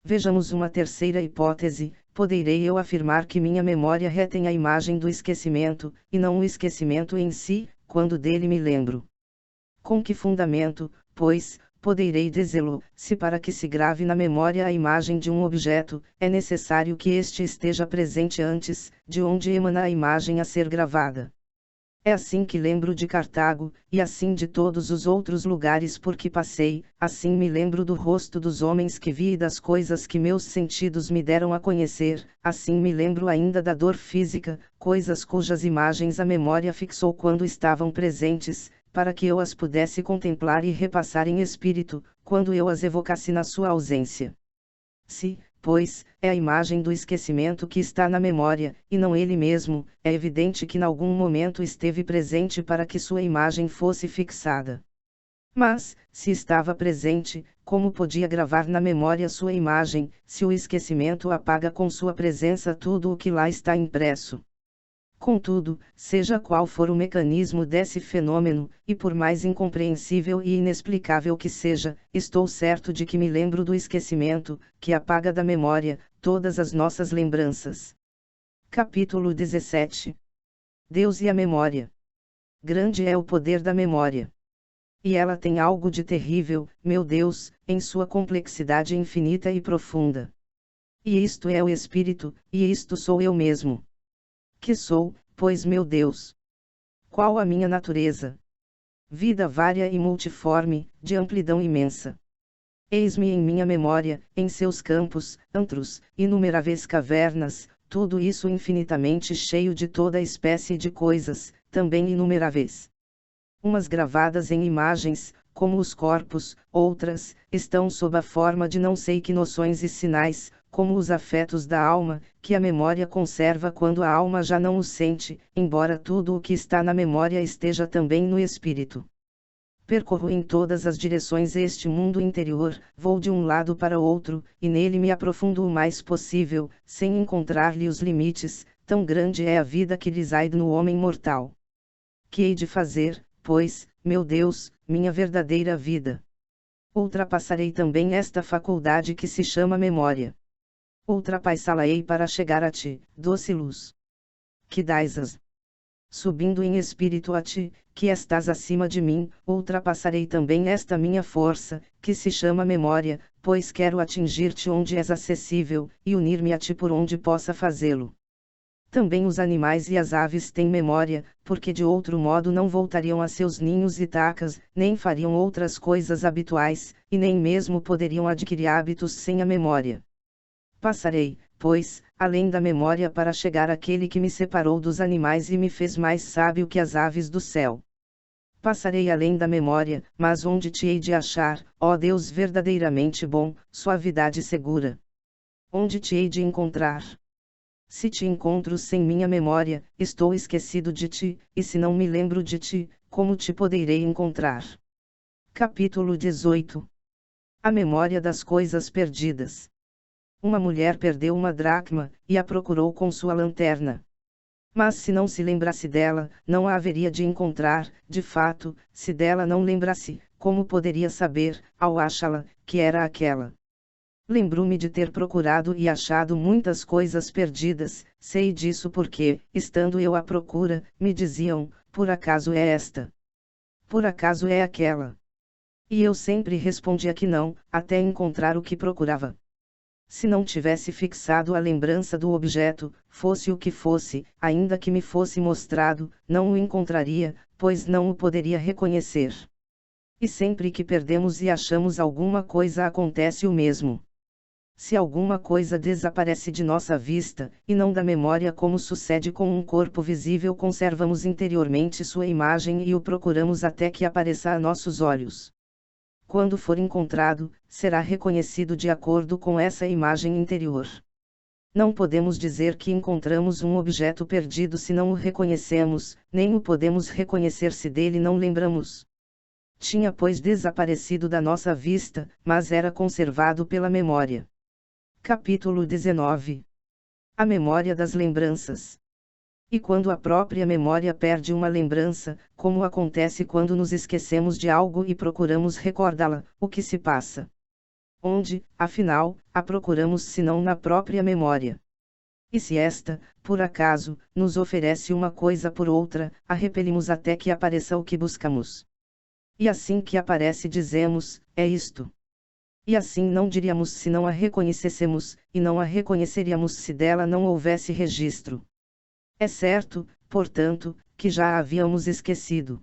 Vejamos uma terceira hipótese: poderei eu afirmar que minha memória retém a imagem do esquecimento, e não o esquecimento em si, quando dele me lembro? Com que fundamento, pois, poderei dizê-lo, se para que se grave na memória a imagem de um objeto, é necessário que este esteja presente antes, de onde emana a imagem a ser gravada? É assim que lembro de Cartago, e assim de todos os outros lugares por que passei, assim me lembro do rosto dos homens que vi e das coisas que meus sentidos me deram a conhecer, assim me lembro ainda da dor física, coisas cujas imagens a memória fixou quando estavam presentes, para que eu as pudesse contemplar e repassar em espírito, quando eu as evocasse na sua ausência. Se, pois, é a imagem do esquecimento que está na memória, e não ele mesmo, é evidente que em algum momento esteve presente para que sua imagem fosse fixada. Mas, se estava presente, como podia gravar na memória sua imagem, se o esquecimento apaga com sua presença tudo o que lá está impresso? Contudo, seja qual for o mecanismo desse fenômeno, e por mais incompreensível e inexplicável que seja, estou certo de que me lembro do esquecimento, que apaga da memória todas as nossas lembranças. Capítulo 17. Deus e a memória. Grande é o poder da memória. E ela tem algo de terrível, meu Deus, em sua complexidade infinita e profunda. E isto é o Espírito, e isto sou eu mesmo. Que sou, pois meu Deus? Qual a minha natureza? Vida vária e multiforme, de amplidão imensa. Eis-me em minha memória, em seus campos, antros, inumeráveis cavernas, tudo isso infinitamente cheio de toda espécie de coisas, também inumeráveis. Umas gravadas em imagens, como os corpos, outras, estão sob a forma de não sei que noções e sinais, como os afetos da alma, que a memória conserva quando a alma já não os sente, embora tudo o que está na memória esteja também no espírito. Percorro em todas as direções este mundo interior, vou de um lado para outro, e nele me aprofundo o mais possível, sem encontrar-lhe os limites, tão grande é a vida que reside no homem mortal. Que hei de fazer, pois, meu Deus, minha verdadeira vida? Ultrapassarei também esta faculdade que se chama memória. Ultrapassá-la-ei para chegar a ti, doce luz. Que dás-as. Subindo em espírito a ti, que estás acima de mim, ultrapassarei também esta minha força, que se chama memória, pois quero atingir-te onde és acessível, e unir-me a ti por onde possa fazê-lo. Também os animais e as aves têm memória, porque de outro modo não voltariam a seus ninhos e tacas, nem fariam outras coisas habituais, e nem mesmo poderiam adquirir hábitos sem a memória. Passarei, pois, além da memória para chegar àquele que me separou dos animais e me fez mais sábio que as aves do céu. Passarei além da memória, mas onde te hei de achar, ó Deus verdadeiramente bom, suavidade segura? Onde te hei de encontrar? Se te encontro sem minha memória, estou esquecido de ti, e se não me lembro de ti, como te poderei encontrar? Capítulo 18. A memória das coisas perdidas. Uma mulher perdeu uma dracma, e a procurou com sua lanterna. Mas se não se lembrasse dela, não a haveria de encontrar. De fato, se dela não lembrasse, como poderia saber, ao achá-la, que era aquela? Lembro-me de ter procurado e achado muitas coisas perdidas, sei disso porque, estando eu à procura, me diziam, por acaso é esta? Por acaso é aquela? E eu sempre respondia que não, até encontrar o que procurava. Se não tivesse fixado a lembrança do objeto, fosse o que fosse, ainda que me fosse mostrado, não o encontraria, pois não o poderia reconhecer. E sempre que perdemos e achamos alguma coisa acontece o mesmo. Se alguma coisa desaparece de nossa vista, e não da memória como sucede com um corpo visível, conservamos interiormente sua imagem e o procuramos até que apareça a nossos olhos. Quando for encontrado, será reconhecido de acordo com essa imagem interior. Não podemos dizer que encontramos um objeto perdido se não o reconhecemos, nem o podemos reconhecer se dele não lembramos. Tinha pois desaparecido da nossa vista, mas era conservado pela memória. Capítulo 19. A memória das lembranças. E quando a própria memória perde uma lembrança, como acontece quando nos esquecemos de algo e procuramos recordá-la, o que se passa? Onde, afinal, a procuramos senão na própria memória? E se esta, por acaso, nos oferece uma coisa por outra, a repelimos até que apareça o que buscamos. E assim que aparece dizemos, é isto. E assim não diríamos se não a reconhecêssemos, e não a reconheceríamos se dela não houvesse registro. É certo, portanto, que já a havíamos esquecido.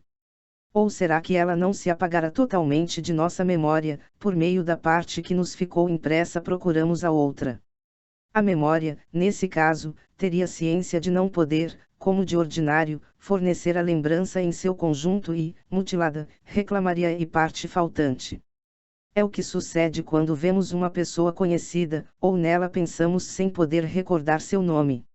Ou será que ela não se apagará totalmente de nossa memória, por meio da parte que nos ficou impressa procuramos a outra? A memória, nesse caso, teria ciência de não poder, como de ordinário, fornecer a lembrança em seu conjunto e, mutilada, reclamaria e parte faltante. É o que sucede quando vemos uma pessoa conhecida, ou nela pensamos sem poder recordar seu nome.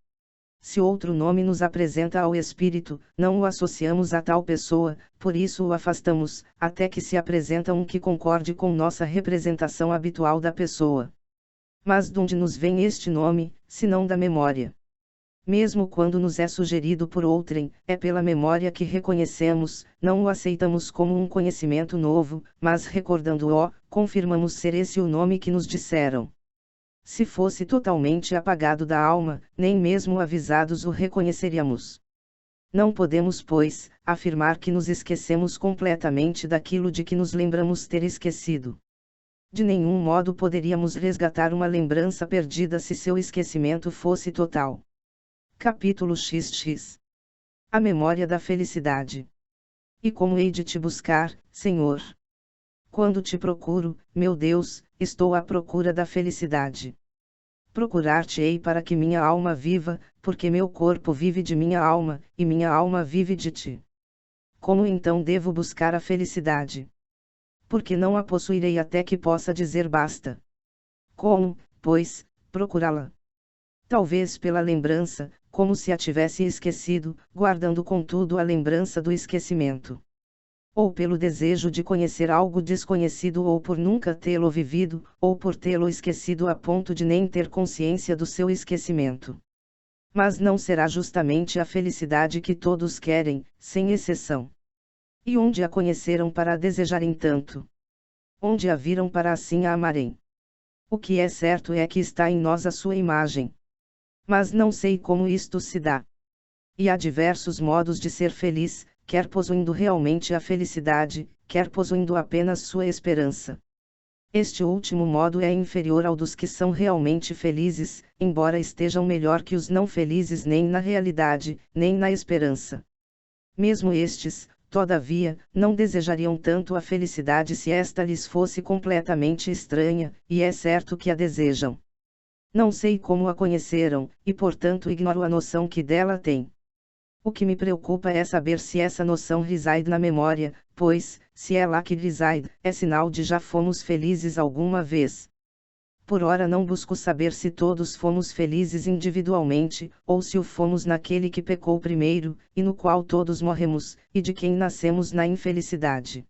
Se outro nome nos apresenta ao espírito, não o associamos a tal pessoa, por isso o afastamos, até que se apresenta um que concorde com nossa representação habitual da pessoa. Mas de onde nos vem este nome, se não da memória? Mesmo quando nos é sugerido por outrem, é pela memória que reconhecemos, não o aceitamos como um conhecimento novo, mas recordando-o, confirmamos ser esse o nome que nos disseram. Se fosse totalmente apagado da alma, nem mesmo avisados o reconheceríamos. Não podemos, pois, afirmar que nos esquecemos completamente daquilo de que nos lembramos ter esquecido. De nenhum modo poderíamos resgatar uma lembrança perdida se seu esquecimento fosse total. Capítulo XX. A memória da felicidade. E como hei de te buscar, Senhor? Quando te procuro, meu Deus, estou à procura da felicidade. Procurar-te-ei para que minha alma viva, porque meu corpo vive de minha alma, e minha alma vive de ti. Como então devo buscar a felicidade? Porque não a possuirei até que possa dizer basta. Como, pois, procurá-la? Talvez pela lembrança, como se a tivesse esquecido, guardando contudo a lembrança do esquecimento. Ou pelo desejo de conhecer algo desconhecido, ou por nunca tê-lo vivido, ou por tê-lo esquecido a ponto de nem ter consciência do seu esquecimento. Mas não será justamente a felicidade que todos querem, sem exceção. E onde a conheceram para a desejarem tanto? Onde a viram para assim a amarem? O que é certo é que está em nós a sua imagem. Mas não sei como isto se dá. E há diversos modos de ser feliz, quer possuindo realmente a felicidade, quer possuindo apenas sua esperança. Este último modo é inferior ao dos que são realmente felizes, embora estejam melhor que os não felizes nem na realidade, nem na esperança. Mesmo estes, todavia, não desejariam tanto a felicidade se esta lhes fosse completamente estranha, e é certo que a desejam. Não sei como a conheceram, e portanto ignoro a noção que dela têm. O que me preocupa é saber se essa noção reside na memória, pois, se é lá que reside, é sinal de já fomos felizes alguma vez. Por ora não busco saber se todos fomos felizes individualmente, ou se o fomos naquele que pecou primeiro, e no qual todos morremos, e de quem nascemos na infelicidade.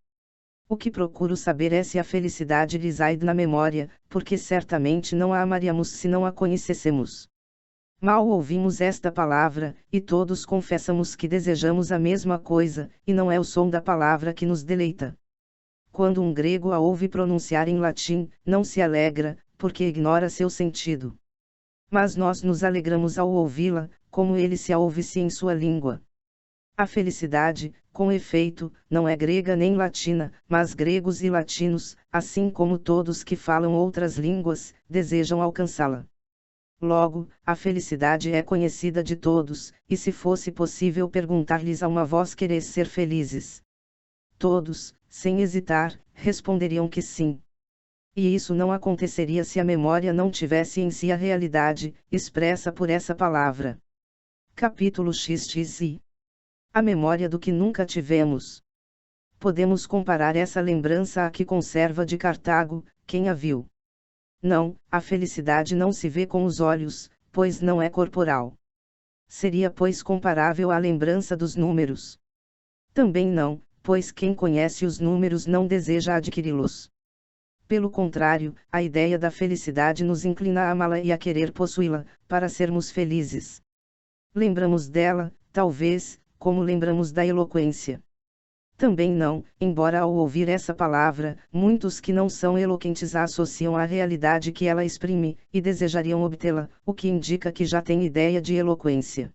O que procuro saber é se a felicidade reside na memória, porque certamente não a amaríamos se não a conhecêssemos. Mal ouvimos esta palavra, e todos confessamos que desejamos a mesma coisa, e não é o som da palavra que nos deleita. Quando um grego a ouve pronunciar em latim, não se alegra, porque ignora seu sentido. Mas nós nos alegramos ao ouvi-la, como ele se a ouvisse em sua língua. A felicidade, com efeito, não é grega nem latina, mas gregos e latinos, assim como todos que falam outras línguas, desejam alcançá-la. Logo, a felicidade é conhecida de todos, e se fosse possível perguntar-lhes a uma voz: quereis ser felizes? Todos, sem hesitar, responderiam que sim. E isso não aconteceria se a memória não tivesse em si a realidade, expressa por essa palavra. Capítulo XXI. A memória do que nunca tivemos. Podemos comparar essa lembrança à que conserva de Cartago, quem a viu. Não, a felicidade não se vê com os olhos, pois não é corporal. Seria, pois, comparável à lembrança dos números? Também não, pois quem conhece os números não deseja adquiri-los. Pelo contrário, a ideia da felicidade nos inclina a amá-la e a querer possuí-la, para sermos felizes. Lembramos dela, talvez, como lembramos da eloquência. Também não, embora ao ouvir essa palavra, muitos que não são eloquentes a associam à realidade que ela exprime, e desejariam obtê-la, o que indica que já têm ideia de eloquência.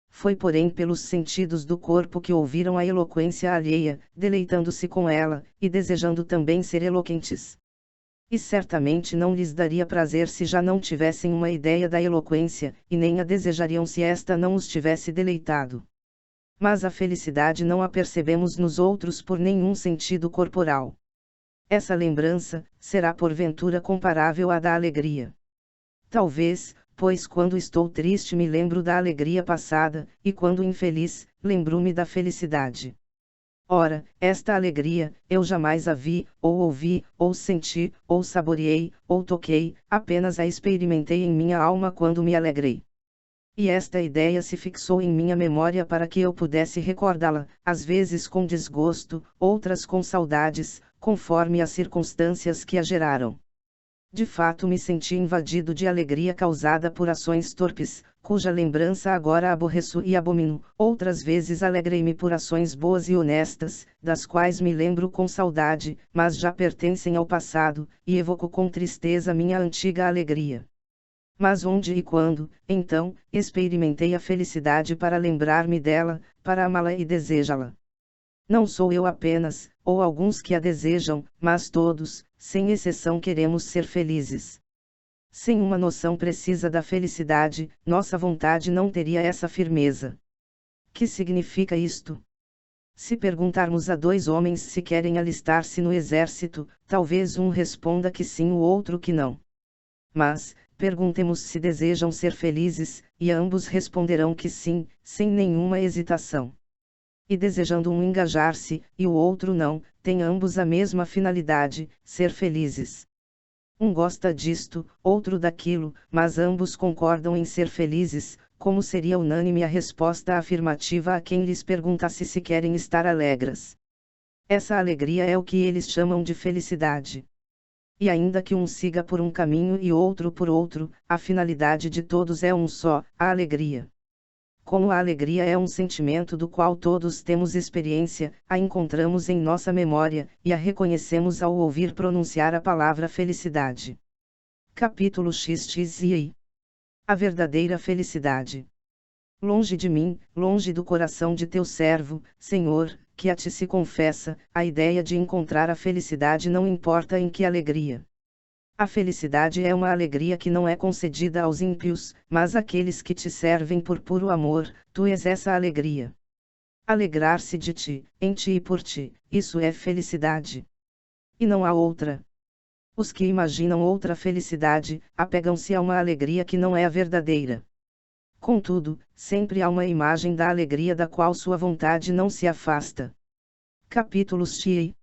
Foi porém pelos sentidos do corpo que ouviram a eloquência alheia, deleitando-se com ela, e desejando também ser eloquentes. E certamente não lhes daria prazer se já não tivessem uma ideia da eloquência, e nem a desejariam se esta não os tivesse deleitado. Mas a felicidade não a percebemos nos outros por nenhum sentido corporal. Essa lembrança será porventura comparável à da alegria. Talvez, pois quando estou triste me lembro da alegria passada, e quando infeliz, lembro-me da felicidade. Ora, esta alegria, eu jamais a vi, ou ouvi, ou senti, ou saboreei, ou toquei, apenas a experimentei em minha alma quando me alegrei. E esta ideia se fixou em minha memória para que eu pudesse recordá-la, às vezes com desgosto, outras com saudades, conforme as circunstâncias que a geraram. De fato me senti invadido de alegria causada por ações torpes, cuja lembrança agora aborreço e abomino. Outras vezes alegrei-me por ações boas e honestas, das quais me lembro com saudade, mas já pertencem ao passado, e evoco com tristeza minha antiga alegria. Mas onde e quando, então, experimentei a felicidade para lembrar-me dela, para amá-la e desejá-la? Não sou eu apenas, ou alguns que a desejam, mas todos, sem exceção, queremos ser felizes. Sem uma noção precisa da felicidade, nossa vontade não teria essa firmeza. Que significa isto? Se perguntarmos a dois homens se querem alistar-se no exército, talvez um responda que sim, o outro que não. Mas, perguntemos se desejam ser felizes, e ambos responderão que sim, sem nenhuma hesitação. E desejando um engajar-se, e o outro não, têm ambos a mesma finalidade, ser felizes. Um gosta disto, outro daquilo, mas ambos concordam em ser felizes, como seria unânime a resposta afirmativa a quem lhes perguntasse se querem estar alegres. Essa alegria é o que eles chamam de felicidade. E ainda que um siga por um caminho e outro por outro, a finalidade de todos é um só, a alegria. Como a alegria é um sentimento do qual todos temos experiência, a encontramos em nossa memória, e a reconhecemos ao ouvir pronunciar a palavra felicidade. Capítulo XXI. A verdadeira felicidade. Longe de mim, longe do coração de teu servo, Senhor, que a ti se confessa, a ideia de encontrar a felicidade não importa em que alegria. A felicidade é uma alegria que não é concedida aos ímpios, mas àqueles que te servem por puro amor, tu és essa alegria. Alegrar-se de ti, em ti e por ti, isso é felicidade. E não há outra. Os que imaginam outra felicidade, apegam-se a uma alegria que não é a verdadeira. Contudo, sempre há uma imagem da alegria da qual sua vontade não se afasta. Capítulo XXI.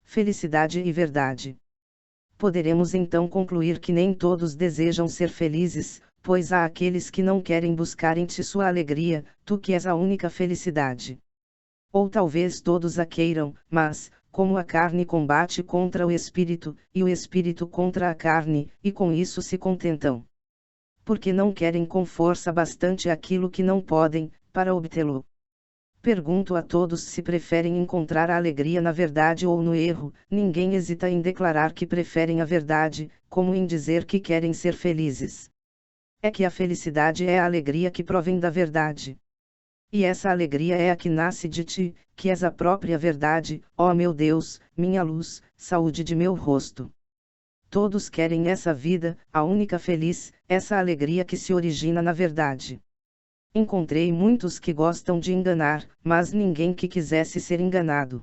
Felicidade e verdade. Poderemos então concluir que nem todos desejam ser felizes, pois há aqueles que não querem buscar em ti sua alegria, tu que és a única felicidade. Ou talvez todos a queiram, mas, como a carne combate contra o espírito, e o espírito contra a carne, e com isso se contentam. Porque não querem com força bastante aquilo que não podem, para obtê-lo. Pergunto a todos se preferem encontrar a alegria na verdade ou no erro, ninguém hesita em declarar que preferem a verdade, como em dizer que querem ser felizes. É que a felicidade é a alegria que provém da verdade. E essa alegria é a que nasce de ti, que és a própria verdade, ó meu Deus, minha luz, saúde de meu rosto. Todos querem essa vida, a única feliz, essa alegria que se origina na verdade. Encontrei muitos que gostam de enganar, mas ninguém que quisesse ser enganado.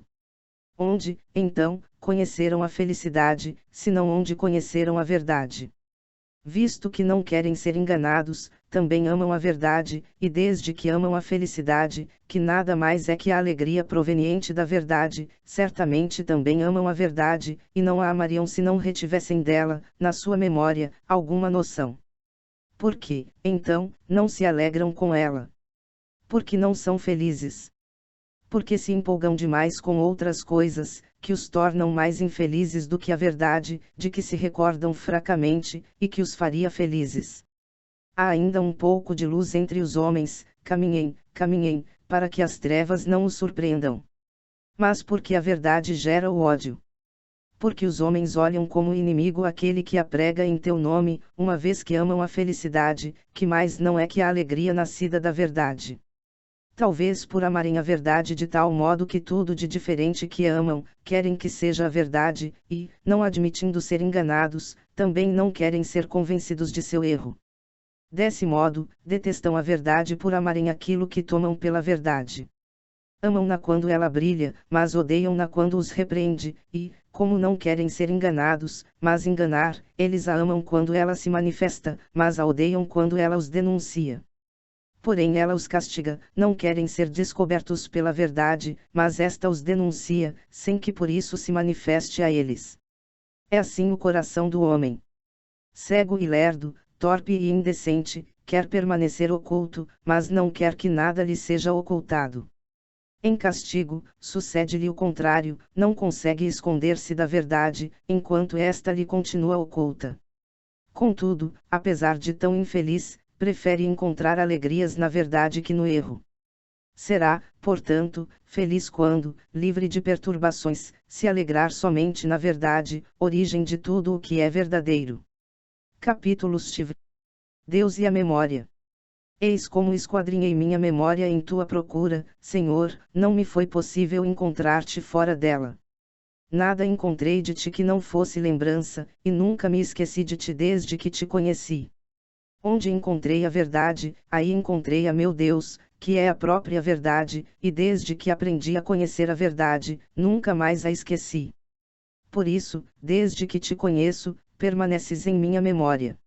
Onde, então, conheceram a felicidade, senão onde conheceram a verdade? Visto que não querem ser enganados, também amam a verdade, e desde que amam a felicidade, que nada mais é que a alegria proveniente da verdade, certamente também amam a verdade, e não a amariam se não retivessem dela, na sua memória, alguma noção. Por que, então, não se alegram com ela? Porque não são felizes. Porque se empolgam demais com outras coisas, que os tornam mais infelizes do que a verdade, de que se recordam fracamente, e que os faria felizes. Há ainda um pouco de luz entre os homens, caminhem, caminhem, para que as trevas não os surpreendam. Mas porque a verdade gera o ódio. Porque os homens olham como inimigo aquele que a prega em teu nome, uma vez que amam a felicidade, que mais não é que a alegria nascida da verdade. Talvez por amarem a verdade de tal modo que tudo de diferente que amam, querem que seja a verdade, e, não admitindo ser enganados, também não querem ser convencidos de seu erro. Desse modo, detestam a verdade por amarem aquilo que tomam pela verdade. Amam-na quando ela brilha, mas odeiam-na quando os repreende, e, como não querem ser enganados, mas enganar, eles a amam quando ela se manifesta, mas a odeiam quando ela os denuncia. Porém ela os castiga, não querem ser descobertos pela verdade, mas esta os denuncia, sem que por isso se manifeste a eles. É assim o coração do homem. Cego e lerdo, torpe e indecente, quer permanecer oculto, mas não quer que nada lhe seja ocultado. Em castigo, sucede-lhe o contrário, não consegue esconder-se da verdade, enquanto esta lhe continua oculta. Contudo, apesar de tão infeliz, prefere encontrar alegrias na verdade que no erro. Será, portanto, feliz quando, livre de perturbações, se alegrar somente na verdade, origem de tudo o que é verdadeiro. Capítulos Tiv. Deus e a memória. Eis como esquadrinhei minha memória em tua procura, Senhor, não me foi possível encontrar-te fora dela. Nada encontrei de ti que não fosse lembrança, e nunca me esqueci de ti desde que te conheci. Onde encontrei a verdade, aí encontrei a meu Deus, que é a própria verdade, e desde que aprendi a conhecer a verdade, nunca mais a esqueci. Por isso, desde que te conheço, permaneces em minha memória.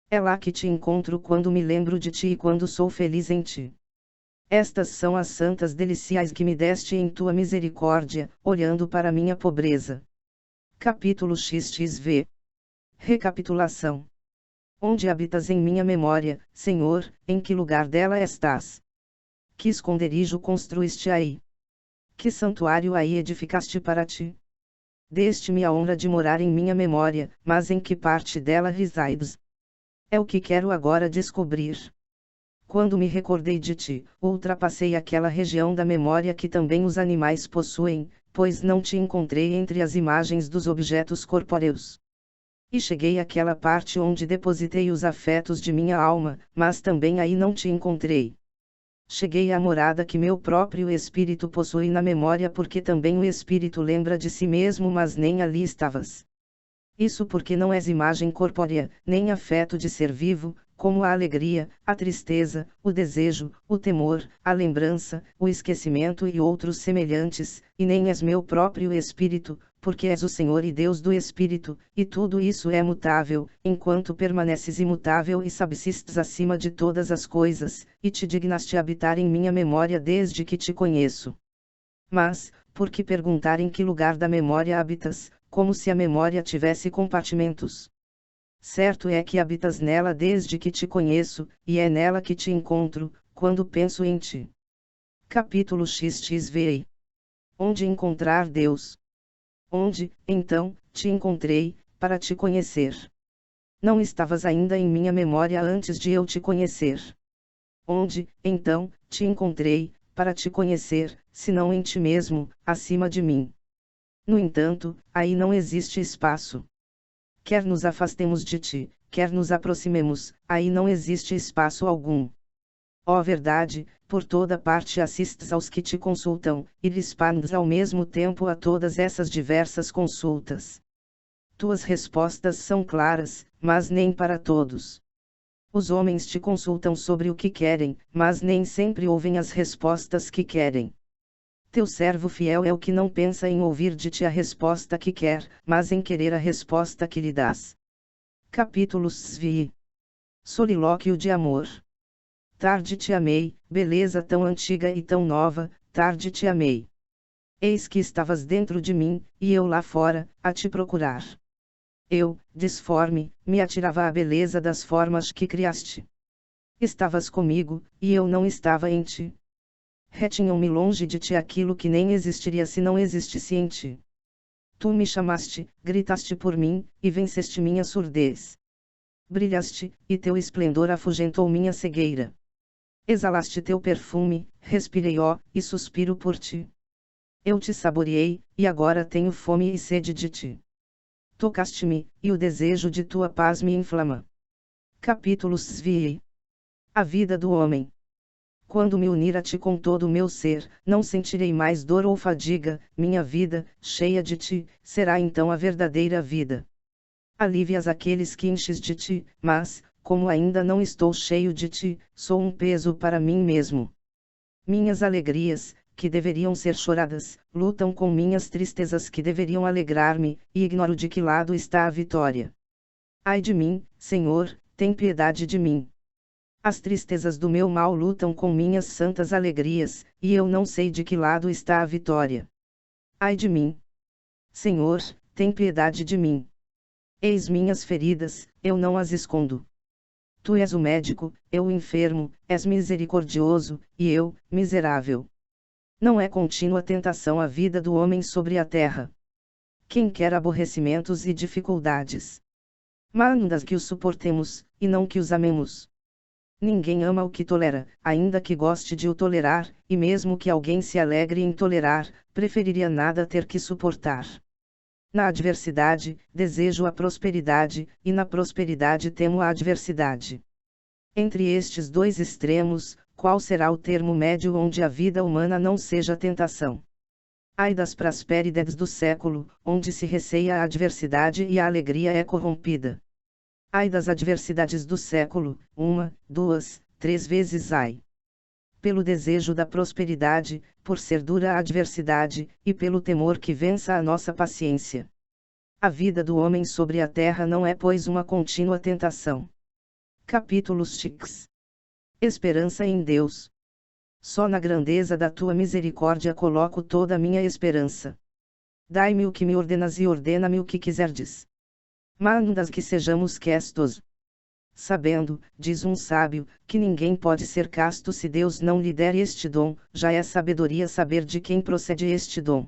É lá que te encontro quando me lembro de ti e quando sou feliz em ti. Estas são as santas delicias que me deste em tua misericórdia, olhando para minha pobreza. Capítulo XXV. Recapitulação. Onde habitas em minha memória, Senhor, em que lugar dela estás? Que esconderijo construíste aí? Que santuário aí edificaste para ti? Deste-me a honra de morar em minha memória, mas em que parte dela resides? É o que quero agora descobrir. Quando me recordei de ti, ultrapassei aquela região da memória que também os animais possuem, pois não te encontrei entre as imagens dos objetos corpóreos. E cheguei àquela parte onde depositei os afetos de minha alma, mas também aí não te encontrei. Cheguei à morada que meu próprio espírito possui na memória, porque também o espírito lembra de si mesmo, mas nem ali estavas. Isso porque não és imagem corpórea, nem afeto de ser vivo, como a alegria, a tristeza, o desejo, o temor, a lembrança, o esquecimento e outros semelhantes, e nem és meu próprio espírito, porque és o Senhor e Deus do Espírito, e tudo isso é mutável, enquanto permaneces imutável e subsistes acima de todas as coisas, e te dignaste habitar em minha memória desde que te conheço. Mas, por que perguntar em que lugar da memória habitas, como se a memória tivesse compartimentos. Certo é que habitas nela desde que te conheço, e é nela que te encontro, quando penso em ti. Capítulo XXVI. Onde encontrar Deus? Onde, então, te encontrei, para te conhecer? Não estavas ainda em minha memória antes de eu te conhecer. Onde, então, te encontrei, para te conhecer, senão em ti mesmo, acima de mim? No entanto, aí não existe espaço. Quer nos afastemos de ti, quer nos aproximemos, aí não existe espaço algum. Ó verdade, por toda parte assistes aos que te consultam, e respondes ao mesmo tempo a todas essas diversas consultas. Tuas respostas são claras, mas nem para todos. Os homens te consultam sobre o que querem, mas nem sempre ouvem as respostas que querem. Teu servo fiel é o que não pensa em ouvir de ti a resposta que quer, mas em querer a resposta que lhe dás. Capítulo XVI. Solilóquio de amor. Tarde te amei, beleza tão antiga e tão nova, tarde te amei. Eis que estavas dentro de mim, e eu lá fora, a te procurar. Eu, disforme, me atirava à beleza das formas que criaste. Estavas comigo, e eu não estava em ti. Retinham-me longe de ti aquilo que nem existiria se não existisse em ti. Tu me chamaste, gritaste por mim, e venceste minha surdez. Brilhaste, e teu esplendor afugentou minha cegueira. Exalaste teu perfume, respirei e suspiro por ti. Eu te saboreei, e agora tenho fome e sede de ti. Tocaste-me, e o desejo de tua paz me inflama. Capítulo XVI. A vida do homem. Quando me unir a ti com todo o meu ser, não sentirei mais dor ou fadiga, minha vida, cheia de ti, será então a verdadeira vida. Alivias aqueles que enches de ti, mas, como ainda não estou cheio de ti, sou um peso para mim mesmo. Minhas alegrias, que deveriam ser choradas, lutam com minhas tristezas que deveriam alegrar-me, e ignoro de que lado está a vitória. Ai de mim, Senhor, tem piedade de mim. As tristezas do meu mal lutam com minhas santas alegrias, e eu não sei de que lado está a vitória. Ai de mim! Senhor, tem piedade de mim. Eis minhas feridas, eu não as escondo. Tu és o médico, eu o enfermo, és misericordioso, e eu, miserável. Não é contínua tentação a vida do homem sobre a terra. Quem quer aborrecimentos e dificuldades? Manda que os suportemos, e não que os amemos. Ninguém ama o que tolera, ainda que goste de o tolerar, e mesmo que alguém se alegre em tolerar, preferiria nada ter que suportar. Na adversidade, desejo a prosperidade, e na prosperidade temo a adversidade. Entre estes dois extremos, qual será o termo médio onde a vida humana não seja tentação? Ai das prosperidades do século, onde se receia a adversidade e a alegria é corrompida. Ai das adversidades do século, 1, 2, 3 vezes ai. Pelo desejo da prosperidade, por ser dura a adversidade, e pelo temor que vença a nossa paciência. A vida do homem sobre a terra não é pois uma contínua tentação. Capítulo XX. Esperança em Deus. Só na grandeza da tua misericórdia coloco toda a minha esperança. Dai-me o que me ordenas e ordena-me o que quiserdes. Mandas que sejamos castos. Sabendo, diz um sábio, que ninguém pode ser casto se Deus não lhe der este dom, já é sabedoria saber de quem procede este dom.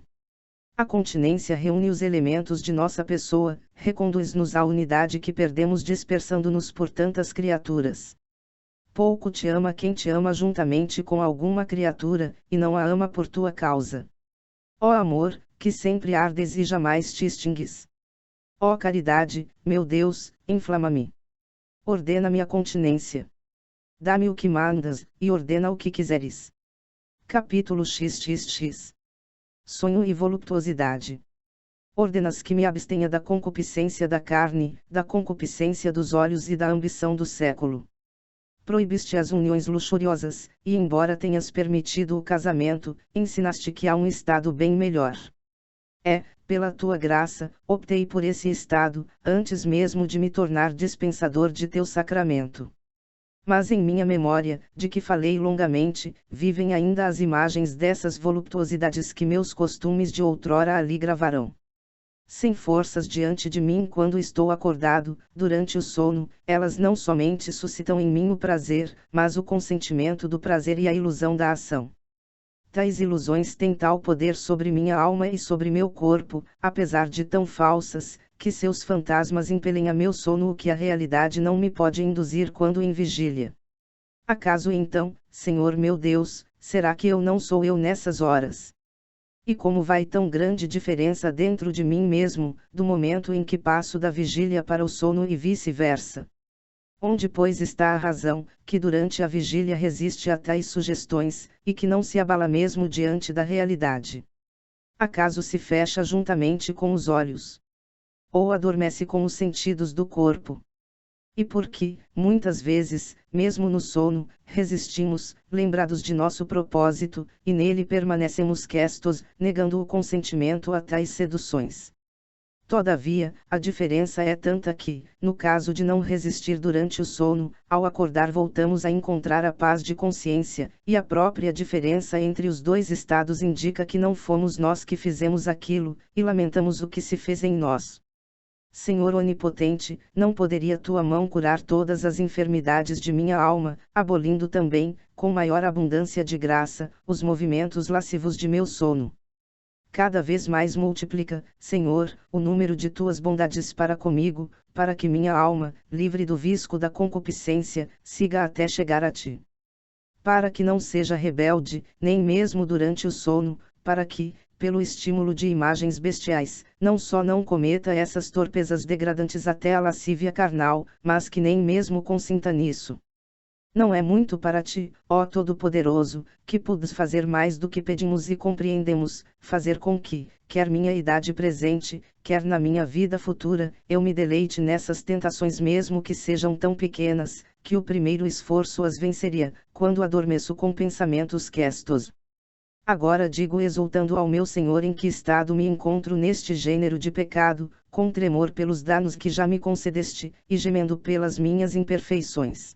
A continência reúne os elementos de nossa pessoa, reconduz-nos à unidade que perdemos dispersando-nos por tantas criaturas. Pouco te ama quem te ama juntamente com alguma criatura, e não a ama por tua causa. Ó amor, que sempre ardes e jamais te extingues. Ó caridade, meu Deus, inflama-me. Ordena-me a continência. Dá-me o que mandas, e ordena o que quiseres. Capítulo XXX. Sonho e voluptuosidade. Ordenas que me abstenha da concupiscência da carne, da concupiscência dos olhos e da ambição do século. Proibiste as uniões luxuriosas, e embora tenhas permitido o casamento, ensinaste que há um estado bem melhor. Pela tua graça, optei por esse estado, antes mesmo de me tornar dispensador de teu sacramento. Mas em minha memória, de que falei longamente, vivem ainda as imagens dessas voluptuosidades que meus costumes de outrora ali gravarão. sem forças diante de mim quando estou acordado. Durante o sono, elas não somente suscitam em mim o prazer, mas o consentimento do prazer e a ilusão da ação. Tais ilusões têm tal poder sobre minha alma e sobre meu corpo, apesar de tão falsas, que seus fantasmas impelem a meu sono o que a realidade não me pode induzir quando em vigília. Acaso então, Senhor meu Deus, será que eu não sou eu nessas horas? E como vai tão grande diferença dentro de mim mesmo, do momento em que passo da vigília para o sono e vice-versa? Onde pois está a razão, que durante a vigília resiste a tais sugestões, e que não se abala mesmo diante da realidade? Acaso se fecha juntamente com os olhos? Ou adormece com os sentidos do corpo? E porque, muitas vezes, mesmo no sono, resistimos, lembrados de nosso propósito, e nele permanecemos questos, negando o consentimento a tais seduções. Todavia, a diferença é tanta que, no caso de não resistir durante o sono, ao acordar voltamos a encontrar a paz de consciência, e a própria diferença entre os dois estados indica que não fomos nós que fizemos aquilo, e lamentamos o que se fez em nós. Senhor onipotente, não poderia tua mão curar todas as enfermidades de minha alma, abolindo também, com maior abundância de graça, os movimentos lascivos de meu sono? Cada vez mais multiplica, Senhor, o número de tuas bondades para comigo, para que minha alma, livre do visco da concupiscência, siga até chegar a ti. Para que não seja rebelde, nem mesmo durante o sono, para que, pelo estímulo de imagens bestiais, não só não cometa essas torpezas degradantes até a lascívia carnal, mas que nem mesmo consinta nisso. Não é muito para ti, ó Todo-Poderoso, que podes fazer mais do que pedimos e compreendemos, fazer com que, quer minha idade presente, quer na minha vida futura, eu me deleite nessas tentações mesmo que sejam tão pequenas, que o primeiro esforço as venceria, quando adormeço com pensamentos questos. Agora digo exultando ao meu Senhor em que estado me encontro neste gênero de pecado, com tremor pelos danos que já me concedeste, e gemendo pelas minhas imperfeições.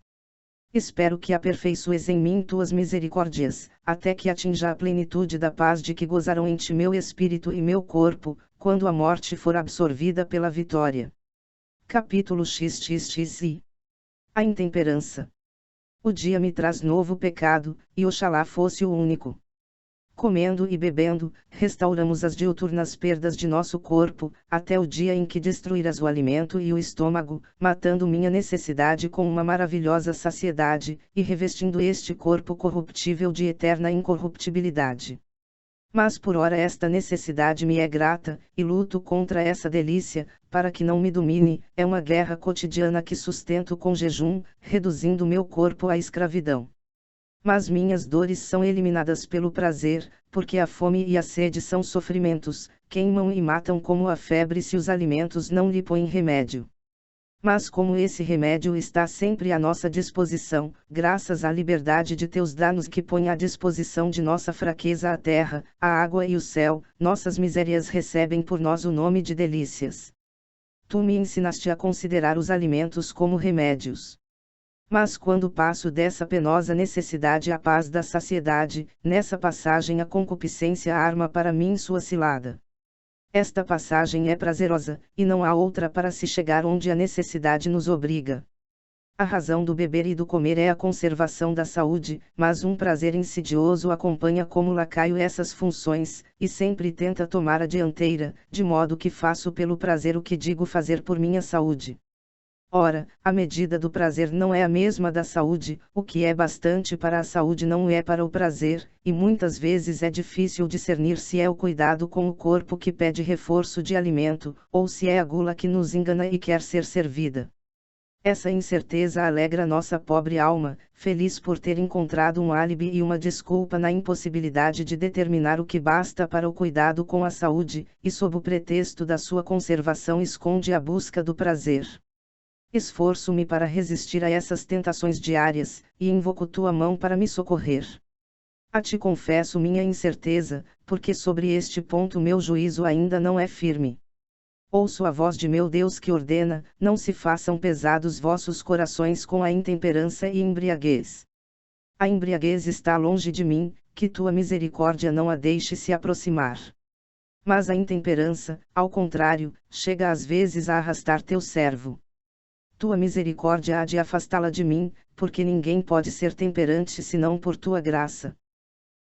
Espero que aperfeiçoes em mim tuas misericórdias, até que atinja a plenitude da paz de que gozarão em ti meu espírito e meu corpo, quando a morte for absorvida pela vitória. Capítulo XXXI. A intemperança. O dia me traz novo pecado, e oxalá fosse o único. Comendo e bebendo, restauramos as diuturnas perdas de nosso corpo, até o dia em que destruirás o alimento e o estômago, matando minha necessidade com uma maravilhosa saciedade, e revestindo este corpo corruptível de eterna incorruptibilidade. Mas por ora esta necessidade me é grata, e luto contra essa delícia, para que não me domine, é uma guerra cotidiana que sustento com jejum, reduzindo meu corpo à escravidão. Mas minhas dores são eliminadas pelo prazer, porque a fome e a sede são sofrimentos, queimam e matam como a febre se os alimentos não lhe põem remédio. Mas como esse remédio está sempre à nossa disposição, graças à liberdade de teus danos que põe à disposição de nossa fraqueza a terra, a água e o céu, nossas misérias recebem por nós o nome de delícias. Tu me ensinaste a considerar os alimentos como remédios. Mas quando passo dessa penosa necessidade à paz da saciedade, nessa passagem a concupiscência arma para mim sua cilada. Esta passagem é prazerosa, e não há outra para se chegar onde a necessidade nos obriga. A razão do beber e do comer é a conservação da saúde, mas um prazer insidioso acompanha como lacaio essas funções, e sempre tenta tomar a dianteira, de modo que faço pelo prazer o que digo fazer por minha saúde. Ora, a medida do prazer não é a mesma da saúde, o que é bastante para a saúde não é para o prazer, e muitas vezes é difícil discernir se é o cuidado com o corpo que pede reforço de alimento, ou se é a gula que nos engana e quer ser servida. Essa incerteza alegra nossa pobre alma, feliz por ter encontrado um álibi e uma desculpa na impossibilidade de determinar o que basta para o cuidado com a saúde, e sob o pretexto da sua conservação esconde a busca do prazer. Esforço-me para resistir a essas tentações diárias, e invoco tua mão para me socorrer. A ti confesso minha incerteza, porque sobre este ponto meu juízo ainda não é firme. Ouço a voz de meu Deus que ordena: não se façam pesados vossos corações com a intemperança e embriaguez. A embriaguez está longe de mim, que tua misericórdia não a deixe se aproximar. Mas a intemperança, ao contrário, chega às vezes a arrastar teu servo. Tua misericórdia há de afastá-la de mim, porque ninguém pode ser temperante senão por tua graça.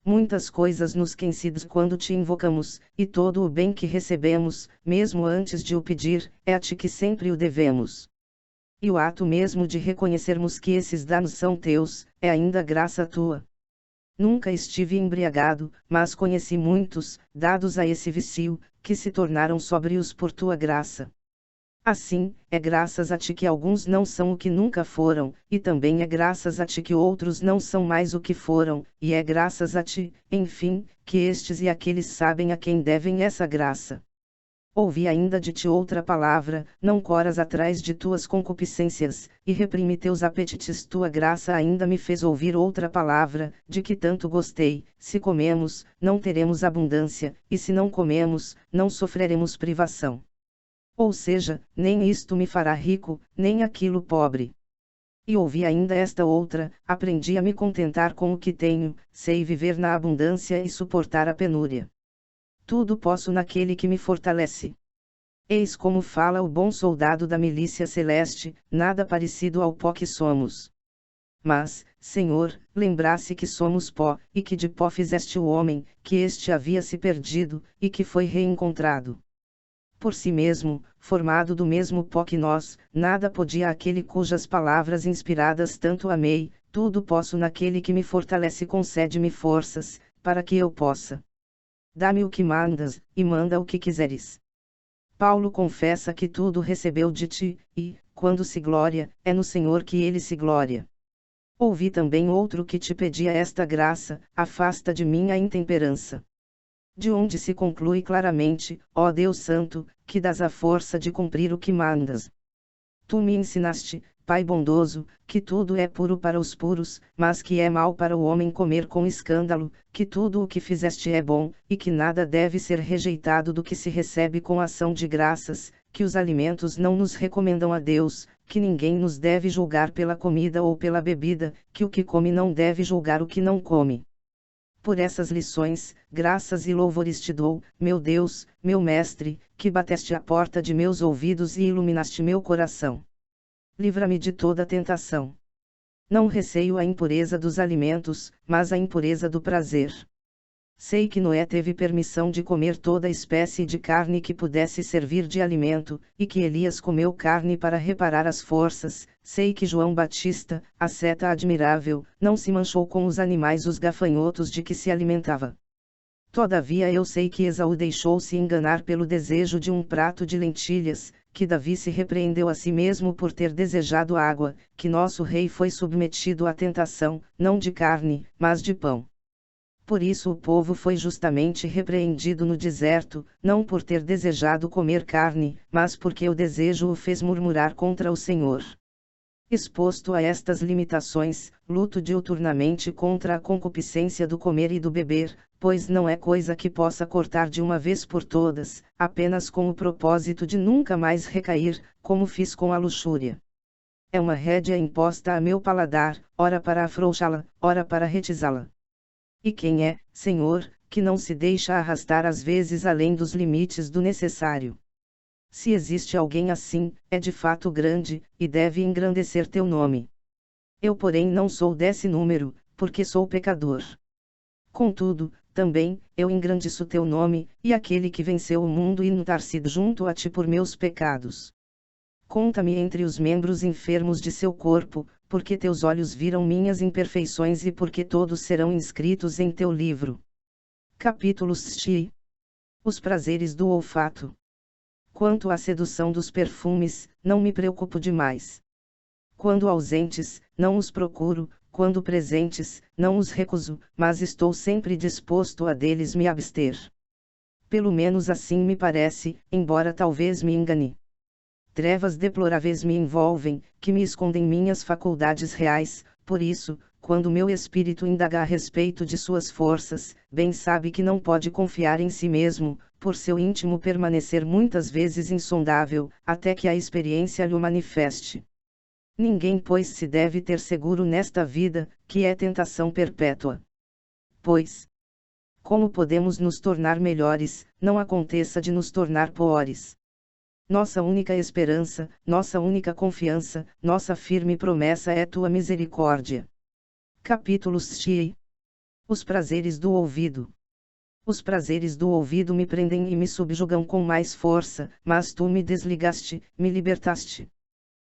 Muitas coisas nos concedes quando te invocamos, e todo o bem que recebemos, mesmo antes de o pedir, é a ti que sempre o devemos. E o ato mesmo de reconhecermos que esses danos são teus, é ainda graça tua. Nunca estive embriagado, mas conheci muitos, dados a esse vício, que se tornaram sóbrios por tua graça. Assim, é graças a ti que alguns não são o que nunca foram, e também é graças a ti que outros não são mais o que foram, e é graças a ti, enfim, que estes e aqueles sabem a quem devem essa graça. Ouvi ainda de ti outra palavra, não corras atrás de tuas concupiscências, e reprime teus apetites. Tua graça ainda me fez ouvir outra palavra, de que tanto gostei: se comemos, não teremos abundância, e se não comemos, não sofreremos privação. Ou seja, nem isto me fará rico, nem aquilo pobre. E ouvi ainda esta outra: aprendi a me contentar com o que tenho, sei viver na abundância e suportar a penúria. Tudo posso naquele que me fortalece. Eis como fala o bom soldado da milícia celeste, nada parecido ao pó que somos. Mas, Senhor, lembrasse que somos pó, e que de pó fizeste o homem, que este havia se perdido, e que foi reencontrado. Por si mesmo, formado do mesmo pó que nós, nada podia aquele cujas palavras inspiradas tanto amei: tudo posso naquele que me fortalece. Concede-me forças, para que eu possa. Dá-me o que mandas, e manda o que quiseres. Paulo confessa que tudo recebeu de ti, e, quando se glória, é no Senhor que ele se glória. Ouvi também outro que te pedia esta graça: afasta de mim a intemperança. De onde se conclui claramente, ó Deus Santo, que dás a força de cumprir o que mandas. Tu me ensinaste, Pai bondoso, que tudo é puro para os puros, mas que é mal para o homem comer com escândalo, que tudo o que fizeste é bom, e que nada deve ser rejeitado do que se recebe com ação de graças, que os alimentos não nos recomendam a Deus, que ninguém nos deve julgar pela comida ou pela bebida, que o que come não deve julgar o que não come. Por essas lições, graças e louvores te dou, meu Deus, meu Mestre, que bateste a porta de meus ouvidos e iluminaste meu coração. Livra-me de toda tentação. Não receio a impureza dos alimentos, mas a impureza do prazer. Sei que Noé teve permissão de comer toda espécie de carne que pudesse servir de alimento, e que Elias comeu carne para reparar as forças. Sei que João Batista, asceta admirável, não se manchou com os animais os gafanhotos de que se alimentava. Todavia eu sei que Esaú deixou-se enganar pelo desejo de um prato de lentilhas, que Davi se repreendeu a si mesmo por ter desejado água, que nosso rei foi submetido à tentação, não de carne, mas de pão. Por isso o povo foi justamente repreendido no deserto, não por ter desejado comer carne, mas porque o desejo o fez murmurar contra o Senhor. Exposto a estas limitações, luto diuturnamente contra a concupiscência do comer e do beber, pois não é coisa que possa cortar de uma vez por todas, apenas com o propósito de nunca mais recair, como fiz com a luxúria. É uma rédea imposta a meu paladar, ora para afrouxá-la, ora para retizá-la. E quem é, Senhor, que não se deixa arrastar às vezes além dos limites do necessário? Se existe alguém assim, é de fato grande, e deve engrandecer teu nome. Eu porém não sou desse número, porque sou pecador. Contudo, também, eu engrandeço teu nome, e aquele que venceu o mundo e notar-se junto a ti por meus pecados. Conta-me entre os membros enfermos de seu corpo, porque teus olhos viram minhas imperfeições e porque todos serão inscritos em teu livro. Capítulo 6. Os prazeres do olfato. Quanto à sedução dos perfumes, não me preocupo demais. Quando ausentes, não os procuro, quando presentes, não os recuso, mas estou sempre disposto a deles me abster. Pelo menos assim me parece, embora talvez me engane. Trevas deploráveis me envolvem, que me escondem minhas faculdades reais, por isso, quando meu espírito indaga a respeito de suas forças, bem sabe que não pode confiar em si mesmo, por seu íntimo permanecer muitas vezes insondável, até que a experiência lhe o manifeste. Ninguém pois se deve ter seguro nesta vida, que é tentação perpétua. Pois, como podemos nos tornar melhores, não aconteça de nos tornar piores. Nossa única esperança, nossa única confiança, nossa firme promessa é tua misericórdia. Capítulo 6. Os prazeres do ouvido. Os prazeres do ouvido me prendem e me subjugam com mais força, mas tu me desligaste, me libertaste.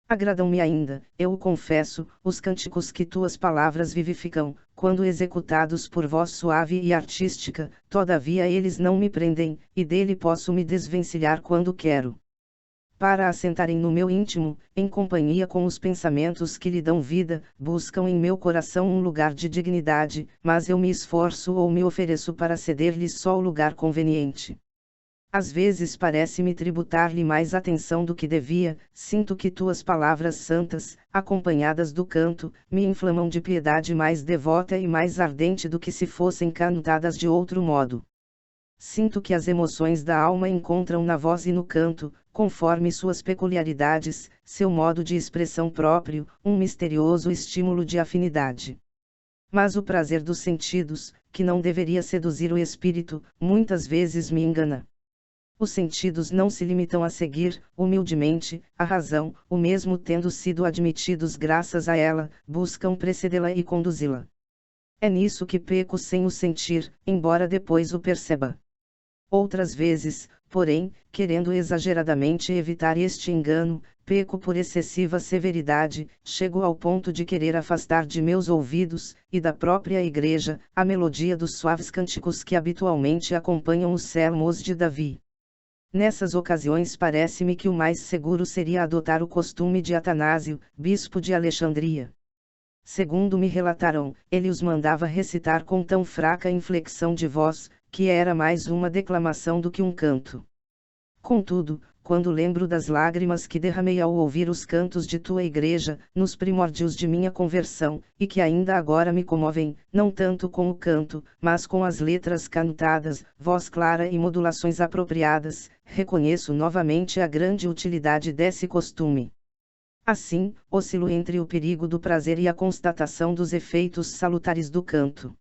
Agradam-me ainda, eu o confesso, os cânticos que tuas palavras vivificam, quando executados por voz suave e artística, todavia eles não me prendem, e dele posso me desvencilhar quando quero. Para assentarem no meu íntimo, em companhia com os pensamentos que lhe dão vida, buscam em meu coração um lugar de dignidade, mas eu me esforço ou me ofereço para ceder-lhes só o lugar conveniente. Às vezes parece-me tributar-lhe mais atenção do que devia, sinto que tuas palavras santas, acompanhadas do canto, me inflamam de piedade mais devota e mais ardente do que se fossem cantadas de outro modo. Sinto que as emoções da alma encontram na voz e no canto, conforme suas peculiaridades, seu modo de expressão próprio, um misterioso estímulo de afinidade. Mas o prazer dos sentidos, que não deveria seduzir o espírito, muitas vezes me engana. Os sentidos não se limitam a seguir, humildemente, a razão, o mesmo tendo sido admitidos graças a ela, buscam precedê-la e conduzi-la. É nisso que peco sem o sentir, embora depois o perceba. Outras vezes, porém, querendo exageradamente evitar este engano, peco por excessiva severidade, chego ao ponto de querer afastar de meus ouvidos, e da própria igreja, a melodia dos suaves cânticos que habitualmente acompanham os sermos de Davi. Nessas ocasiões parece-me que o mais seguro seria adotar o costume de Atanásio, bispo de Alexandria. Segundo me relataram, ele os mandava recitar com tão fraca inflexão de voz, que era mais uma declamação do que um canto. Contudo, quando lembro das lágrimas que derramei ao ouvir os cantos de tua igreja, nos primórdios de minha conversão, e que ainda agora me comovem, não tanto com o canto, mas com as letras cantadas, voz clara e modulações apropriadas, reconheço novamente a grande utilidade desse costume. Assim, oscilo entre o perigo do prazer e a constatação dos efeitos salutares do canto.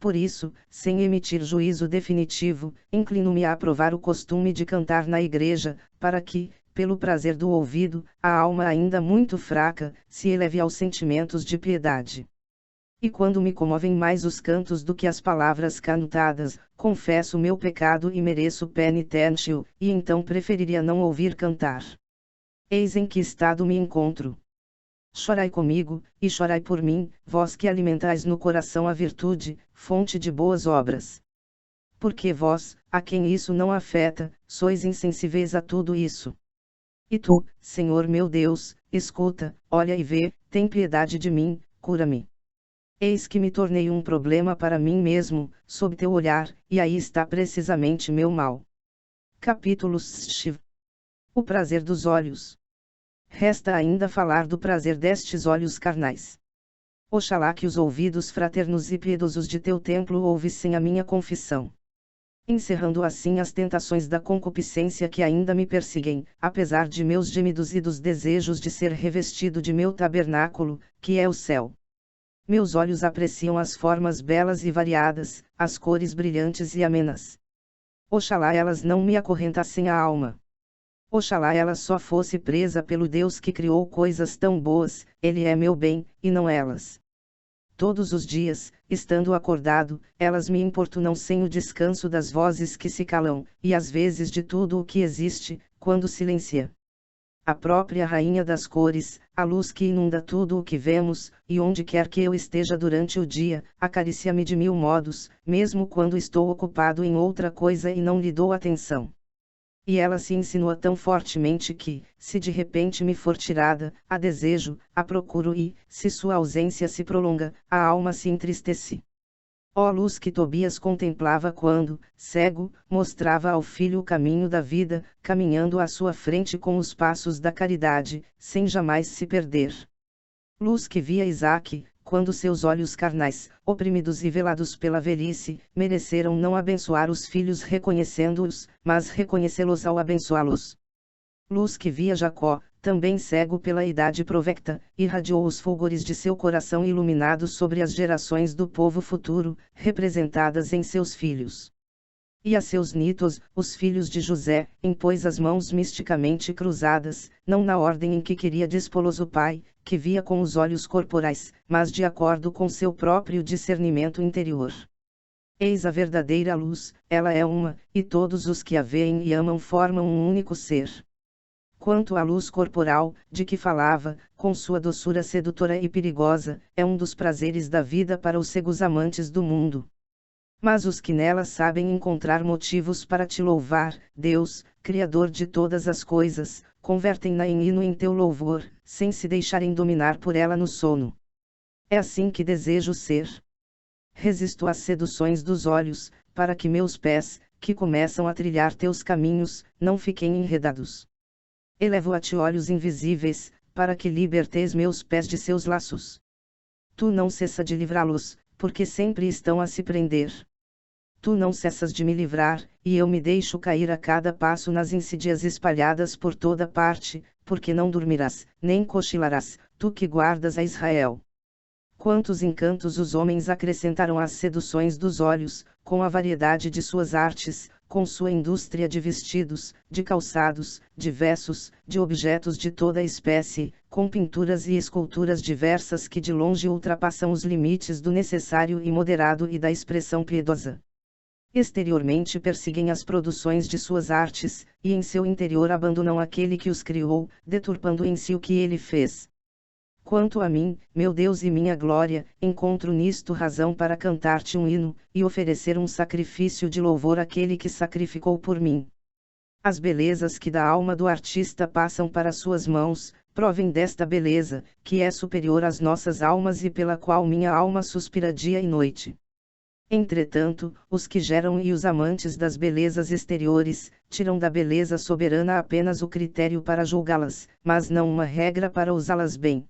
Por isso, sem emitir juízo definitivo, inclino-me a aprovar o costume de cantar na igreja, para que, pelo prazer do ouvido, a alma ainda muito fraca, se eleve aos sentimentos de piedade. E quando me comovem mais os cantos do que as palavras cantadas, confesso meu pecado e mereço penitência, e então preferiria não ouvir cantar. Eis em que estado me encontro. Chorai comigo, e chorai por mim, vós que alimentais no coração a virtude, fonte de boas obras. Porque vós, a quem isso não afeta, sois insensíveis a tudo isso. E tu, Senhor meu Deus, escuta, olha e vê, tem piedade de mim, cura-me. Eis que me tornei um problema para mim mesmo, sob teu olhar, e aí está precisamente meu mal. Capítulo 6. O prazer dos olhos. Resta ainda falar do prazer destes olhos carnais. Oxalá que os ouvidos fraternos e piedosos de teu templo ouvissem a minha confissão. Encerrando assim as tentações da concupiscência que ainda me perseguem, apesar de meus gemidos e dos desejos de ser revestido de meu tabernáculo, que é o céu. Meus olhos apreciam as formas belas e variadas, as cores brilhantes e amenas. Oxalá elas não me acorrentassem a alma. Oxalá ela só fosse presa pelo Deus que criou coisas tão boas, Ele é meu bem, e não elas. Todos os dias, estando acordado, elas me importunam sem o descanso das vozes que se calam, e às vezes de tudo o que existe, quando silencia. A própria rainha das cores, a luz que inunda tudo o que vemos, e onde quer que eu esteja durante o dia, acaricia-me de mil modos, mesmo quando estou ocupado em outra coisa e não lhe dou atenção. E ela se insinua tão fortemente que, se de repente me for tirada, a desejo, a procuro e, se sua ausência se prolonga, a alma se entristece. Ó luz que Tobias contemplava quando, cego, mostrava ao filho o caminho da vida, caminhando à sua frente com os passos da caridade, sem jamais se perder. Luz que via Isaque, quando seus olhos carnais, oprimidos e velados pela velhice, mereceram não abençoar os filhos reconhecendo-os, mas reconhecê-los ao abençoá-los. Luz que via Jacó, também cego pela idade provecta, irradiou os fulgores de seu coração iluminados sobre as gerações do povo futuro, representadas em seus filhos. E a seus nitos, os filhos de José, impôs as mãos misticamente cruzadas, não na ordem em que queria dispô-los o pai, que via com os olhos corporais, mas de acordo com seu próprio discernimento interior. Eis a verdadeira luz, ela é uma, e todos os que a veem e amam formam um único ser. Quanto à luz corporal, de que falava, com sua doçura sedutora e perigosa, é um dos prazeres da vida para os cegos amantes do mundo. Mas os que nela sabem encontrar motivos para te louvar, Deus, Criador de todas as coisas, convertem-na em hino em teu louvor, sem se deixarem dominar por ela no sono. É assim que desejo ser. Resisto às seduções dos olhos, para que meus pés, que começam a trilhar teus caminhos, não fiquem enredados. Elevo a ti olhos invisíveis, para que libertes meus pés de seus laços. Tu não cessa de livrá-los, porque sempre estão a se prender. Tu não cessas de me livrar, e eu me deixo cair a cada passo nas insídias espalhadas por toda parte, porque não dormirás, nem cochilarás, tu que guardas a Israel. Quantos encantos os homens acrescentaram às seduções dos olhos, com a variedade de suas artes, com sua indústria de vestidos, de calçados, de vessos, de objetos de toda espécie, com pinturas e esculturas diversas que de longe ultrapassam os limites do necessário e moderado e da expressão piedosa. Exteriormente perseguem as produções de suas artes, e em seu interior abandonam aquele que os criou, deturpando em si o que ele fez. Quanto a mim, meu Deus e minha glória, encontro nisto razão para cantar-te um hino, e oferecer um sacrifício de louvor àquele que sacrificou por mim. As belezas que da alma do artista passam para suas mãos, provem desta beleza, que é superior às nossas almas e pela qual minha alma suspira dia e noite. Entretanto, os que geram e os amantes das belezas exteriores, tiram da beleza soberana apenas o critério para julgá-las, mas não uma regra para usá-las bem.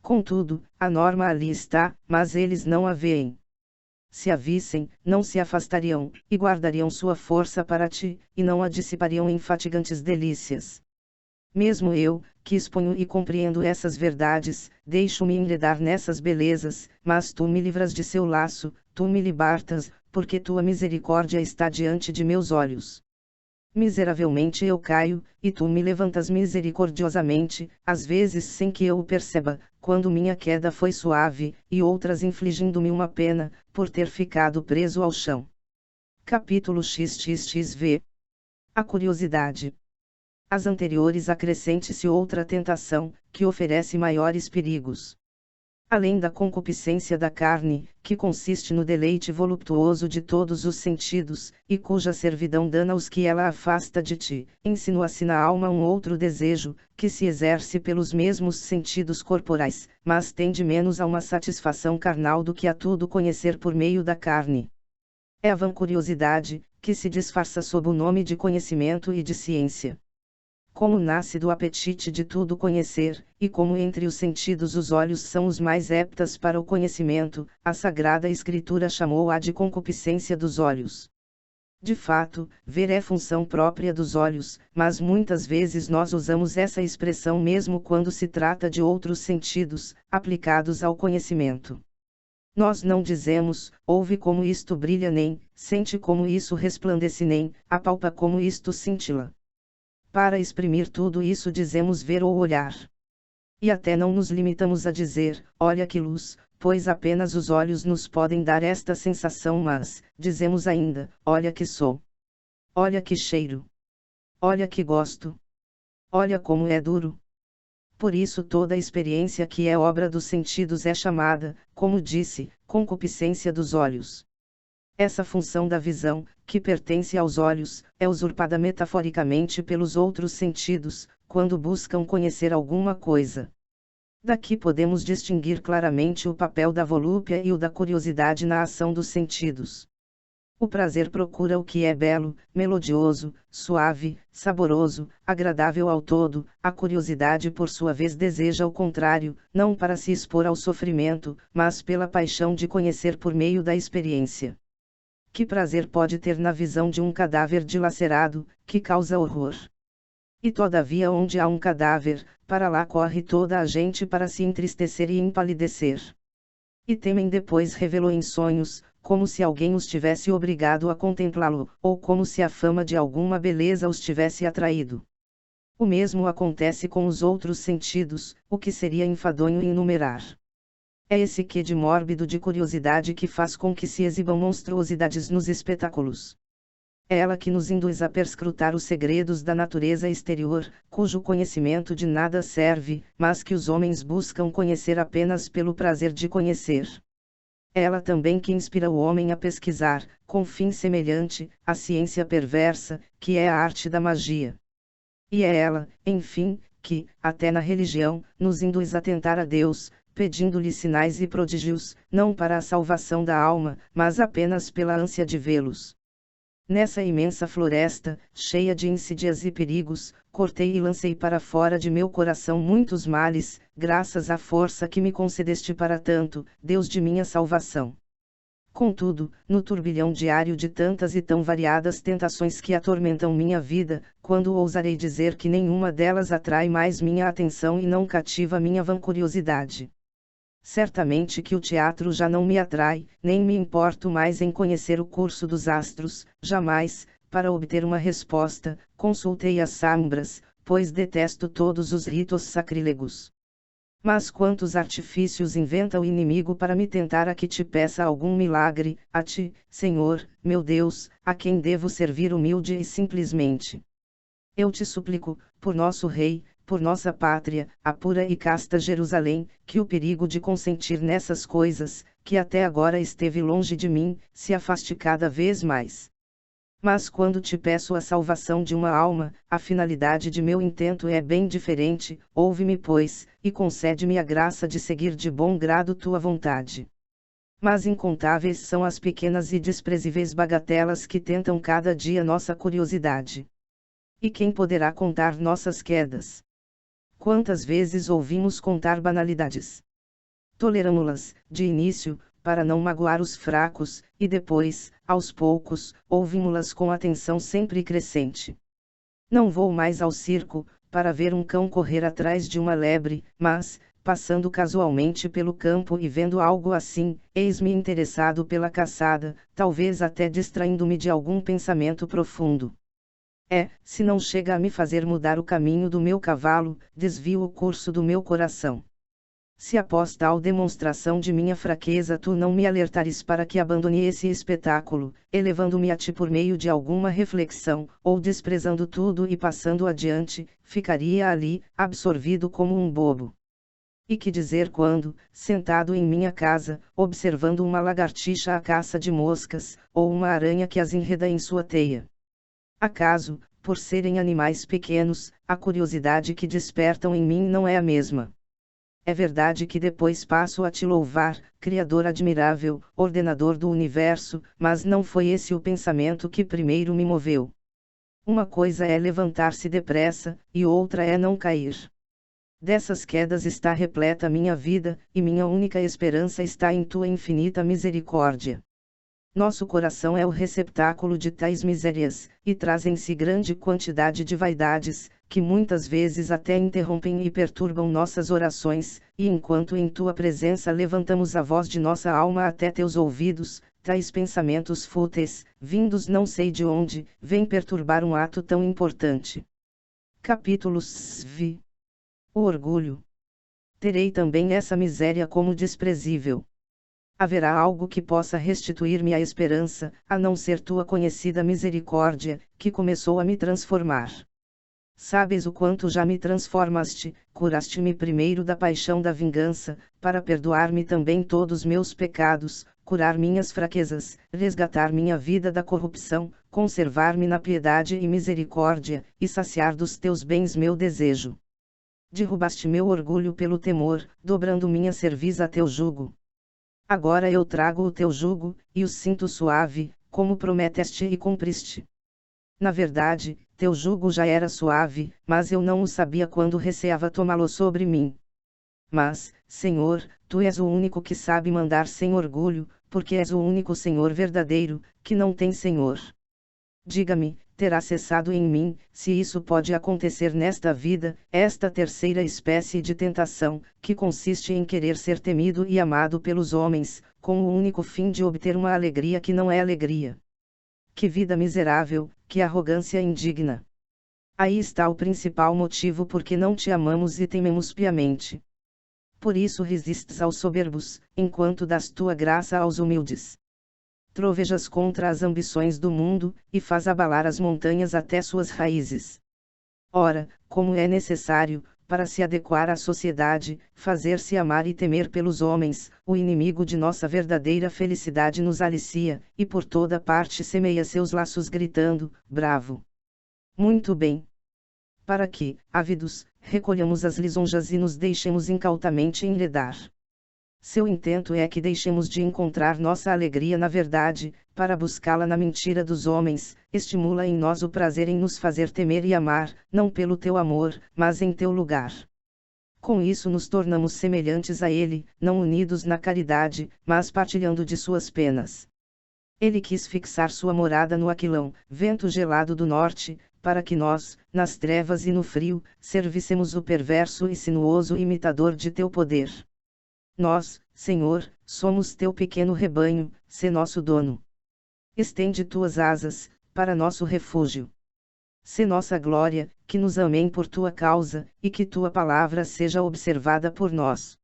Contudo, a norma ali está, mas eles não a veem. Se a vissem, não se afastariam, e guardariam sua força para ti, e não a dissipariam em fatigantes delícias. Mesmo eu, que exponho e compreendo essas verdades, deixo-me enredar nessas belezas, mas tu me livras de seu laço, tu me libertas, porque tua misericórdia está diante de meus olhos. Miseravelmente eu caio, e tu me levantas misericordiosamente, às vezes sem que eu o perceba, quando minha queda foi suave, e outras infligindo-me uma pena, por ter ficado preso ao chão. Capítulo XXXV. A curiosidade. Às anteriores acrescente-se outra tentação, que oferece maiores perigos. Além da concupiscência da carne, que consiste no deleite voluptuoso de todos os sentidos, e cuja servidão dana os que ela afasta de ti, insinua-se na alma um outro desejo, que se exerce pelos mesmos sentidos corporais, mas tende menos a uma satisfação carnal do que a tudo conhecer por meio da carne. É a vancuriosidade, que se disfarça sob o nome de conhecimento e de ciência. Como nasce do apetite de tudo conhecer, e como entre os sentidos os olhos são os mais aptas para o conhecimento, a Sagrada Escritura chamou-a de concupiscência dos olhos. De fato, ver é função própria dos olhos, mas muitas vezes nós usamos essa expressão mesmo quando se trata de outros sentidos, aplicados ao conhecimento. Nós não dizemos, ouve como isto brilha nem, sente como isso resplandece nem, apalpa como isto cintila. Para exprimir tudo isso dizemos ver ou olhar. E até não nos limitamos a dizer, olha que luz, pois apenas os olhos nos podem dar esta sensação, mas, dizemos ainda, olha que sou. Olha que cheiro. Olha que gosto. Olha como é duro. Por isso toda experiência que é obra dos sentidos é chamada, como disse, concupiscência dos olhos. Essa função da visão, que pertence aos olhos, é usurpada metaforicamente pelos outros sentidos, quando buscam conhecer alguma coisa. Daqui podemos distinguir claramente o papel da volúpia e o da curiosidade na ação dos sentidos. O prazer procura o que é belo, melodioso, suave, saboroso, agradável ao todo, a curiosidade por sua vez deseja o contrário, não para se expor ao sofrimento, mas pela paixão de conhecer por meio da experiência. Que prazer pode ter na visão de um cadáver dilacerado, que causa horror? E todavia onde há um cadáver, para lá corre toda a gente para se entristecer e empalidecer. E temem depois revelou em sonhos, como se alguém os tivesse obrigado a contemplá-lo, ou como se a fama de alguma beleza os tivesse atraído. O mesmo acontece com os outros sentidos, o que seria enfadonho enumerar. É esse quê de mórbido de curiosidade que faz com que se exibam monstruosidades nos espetáculos. É ela que nos induz a perscrutar os segredos da natureza exterior, cujo conhecimento de nada serve, mas que os homens buscam conhecer apenas pelo prazer de conhecer. É ela também que inspira o homem a pesquisar, com fim semelhante, a ciência perversa, que é a arte da magia. E é ela, enfim, que, até na religião, nos induz a tentar a Deus, pedindo-lhe sinais e prodígios, não para a salvação da alma, mas apenas pela ânsia de vê-los. Nessa imensa floresta, cheia de insídias e perigos, cortei e lancei para fora de meu coração muitos males, graças à força que me concedeste para tanto, Deus de minha salvação. Contudo, no turbilhão diário de tantas e tão variadas tentações que atormentam minha vida, quando ousarei dizer que nenhuma delas atrai mais minha atenção e não cativa minha vancuriosidade? Certamente que o teatro já não me atrai, nem me importo mais em conhecer o curso dos astros, jamais, para obter uma resposta, consultei as sombras, pois detesto todos os ritos sacrílegos. Mas quantos artifícios inventa o inimigo para me tentar a que te peça algum milagre, a ti, Senhor, meu Deus, a quem devo servir humilde e simplesmente. Eu te suplico, por nosso Rei, por nossa pátria, a pura e casta Jerusalém, que o perigo de consentir nessas coisas, que até agora esteve longe de mim, se afaste cada vez mais. Mas quando te peço a salvação de uma alma, a finalidade de meu intento é bem diferente, ouve-me pois, e concede-me a graça de seguir de bom grado tua vontade. Mas incontáveis são as pequenas e desprezíveis bagatelas que tentam cada dia nossa curiosidade. E quem poderá contar nossas quedas? Quantas vezes ouvimos contar banalidades? Toleramo-las, de início, para não magoar os fracos, e depois, aos poucos, ouvimo-las com atenção sempre crescente. Não vou mais ao circo, para ver um cão correr atrás de uma lebre, mas, passando casualmente pelo campo e vendo algo assim, eis-me interessado pela caçada, talvez até distraindo-me de algum pensamento profundo. Se não chega a me fazer mudar o caminho do meu cavalo, desvio o curso do meu coração. Se após tal demonstração de minha fraqueza tu não me alertares para que abandone esse espetáculo, elevando-me a ti por meio de alguma reflexão, ou desprezando tudo e passando adiante, ficaria ali, absorvido como um bobo. E que dizer quando, sentado em minha casa, observando uma lagartixa à caça de moscas, ou uma aranha que as enreda em sua teia? Acaso, por serem animais pequenos, a curiosidade que despertam em mim não é a mesma? É verdade que depois passo a te louvar, Criador admirável, ordenador do universo, mas não foi esse o pensamento que primeiro me moveu. Uma coisa é levantar-se depressa, e outra é não cair. Dessas quedas está repleta minha vida, e minha única esperança está em tua infinita misericórdia. Nosso coração é o receptáculo de tais misérias, e traz em si grande quantidade de vaidades, que muitas vezes até interrompem e perturbam nossas orações, e enquanto em tua presença levantamos a voz de nossa alma até teus ouvidos, tais pensamentos fúteis, vindos não sei de onde, vêm perturbar um ato tão importante. Capítulo 6. O orgulho. Terei também essa miséria como desprezível. Haverá algo que possa restituir-me a esperança, a não ser tua conhecida misericórdia, que começou a me transformar. Sabes o quanto já me transformaste, curaste-me primeiro da paixão da vingança, para perdoar-me também todos meus pecados, curar minhas fraquezas, resgatar minha vida da corrupção, conservar-me na piedade e misericórdia, e saciar dos teus bens meu desejo. Derrubaste meu orgulho pelo temor, dobrando minha cerviz a teu jugo. Agora eu trago o teu jugo, e o sinto suave, como prometeste e cumpriste. Na verdade, teu jugo já era suave, mas eu não o sabia quando receava tomá-lo sobre mim. Mas, Senhor, tu és o único que sabe mandar sem orgulho, porque és o único Senhor verdadeiro, que não tem senhor. Diga-me, terá cessado em mim. Se isso pode acontecer nesta vida, esta terceira espécie de tentação, que consiste em querer ser temido e amado pelos homens, com o único fim de obter uma alegria que não é alegria. Que vida miserável, que arrogância indigna! Aí está o principal motivo por que não te amamos e tememos piamente. Por isso resistes aos soberbos, enquanto das tua graça aos humildes. Trovejas contra as ambições do mundo, e faz abalar as montanhas até suas raízes. Ora, como é necessário, para se adequar à sociedade, fazer-se amar e temer pelos homens, o inimigo de nossa verdadeira felicidade nos alicia, e por toda parte semeia seus laços gritando: bravo! Muito bem. Para que, ávidos, recolhamos as lisonjas e nos deixemos incautamente enredar. Seu intento é que deixemos de encontrar nossa alegria na verdade, para buscá-la na mentira dos homens. Estimula em nós o prazer em nos fazer temer e amar, não pelo teu amor, mas em teu lugar. Com isso nos tornamos semelhantes a ele, não unidos na caridade, mas partilhando de suas penas. Ele quis fixar sua morada no Aquilão, vento gelado do norte, para que nós, nas trevas e no frio, servíssemos o perverso e sinuoso imitador de teu poder. Nós, Senhor, somos teu pequeno rebanho, sê nosso dono. Estende tuas asas, para nosso refúgio. Sê nossa glória, que nos amem por tua causa, e que tua palavra seja observada por nós.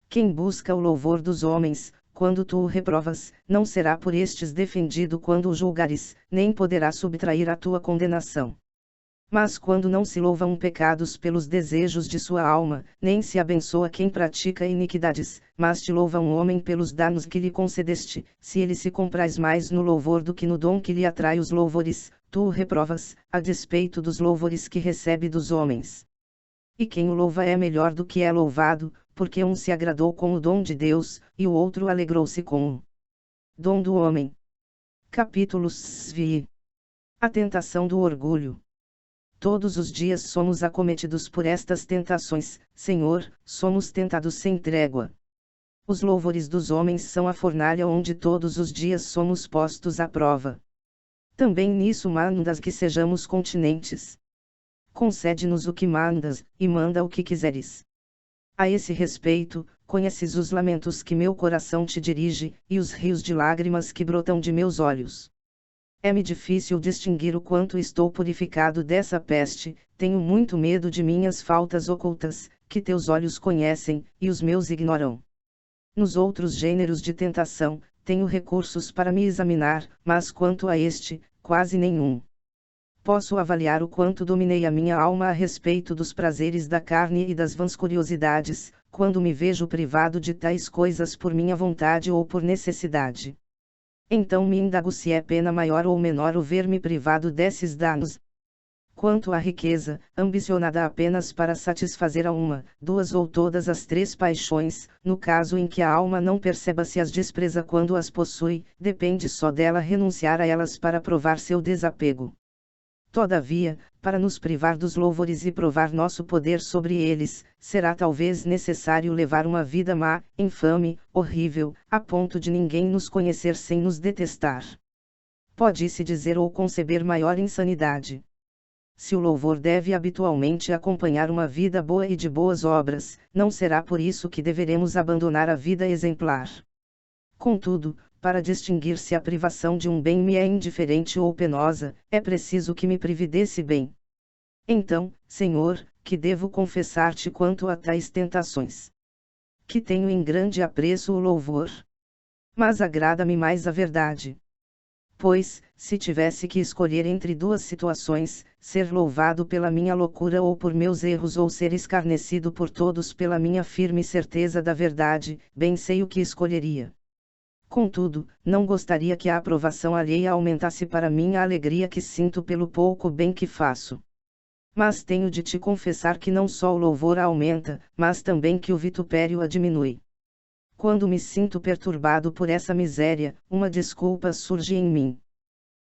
Quem busca o louvor dos homens, quando tu o reprovas, não será por estes defendido quando o julgares, nem poderá subtrair a tua condenação. Mas quando não se louvam pecados pelos desejos de sua alma, nem se abençoa quem pratica iniquidades, mas te louva um homem pelos danos que lhe concedeste, se ele se compraz mais no louvor do que no dom que lhe atrai os louvores, tu o reprovas, a despeito dos louvores que recebe dos homens. E quem o louva é melhor do que é louvado, porque um se agradou com o dom de Deus, e o outro alegrou-se com o dom do homem. Capítulo 6. A tentação do orgulho. Todos os dias somos acometidos por estas tentações, Senhor, somos tentados sem trégua. Os louvores dos homens são a fornalha onde todos os dias somos postos à prova. Também nisso mandas que sejamos continentes. Concede-nos o que mandas, e manda o que quiseres. A esse respeito, conheces os lamentos que meu coração te dirige, e os rios de lágrimas que brotam de meus olhos. É-me difícil distinguir o quanto estou purificado dessa peste, tenho muito medo de minhas faltas ocultas, que teus olhos conhecem, e os meus ignoram. Nos outros gêneros de tentação, tenho recursos para me examinar, mas quanto a este, quase nenhum. Posso avaliar o quanto dominei a minha alma a respeito dos prazeres da carne e das vãs curiosidades, quando me vejo privado de tais coisas por minha vontade ou por necessidade. Então me indago se é pena maior ou menor o ver-me privado desses danos. Quanto à riqueza, ambicionada apenas para satisfazer a uma, duas ou todas as três paixões, no caso em que a alma não perceba se as despreza quando as possui, depende só dela renunciar a elas para provar seu desapego. Todavia, para nos privar dos louvores e provar nosso poder sobre eles, será talvez necessário levar uma vida má, infame, horrível, a ponto de ninguém nos conhecer sem nos detestar. Pode-se dizer ou conceber maior insanidade. Se o louvor deve habitualmente acompanhar uma vida boa e de boas obras, não será por isso que deveremos abandonar a vida exemplar. Contudo, para distinguir se a privação de um bem me é indiferente ou penosa, é preciso que me prive desse bem. Então, Senhor, que devo confessar-te quanto a tais tentações? Que tenho em grande apreço o louvor. Mas agrada-me mais a verdade. Pois, se tivesse que escolher entre duas situações, ser louvado pela minha loucura ou por meus erros ou ser escarnecido por todos pela minha firme certeza da verdade, bem sei o que escolheria. Contudo, não gostaria que a aprovação alheia aumentasse para mim a alegria que sinto pelo pouco bem que faço. Mas tenho de te confessar que não só o louvor a aumenta, mas também que o vitupério a diminui. Quando me sinto perturbado por essa miséria, uma desculpa surge em mim.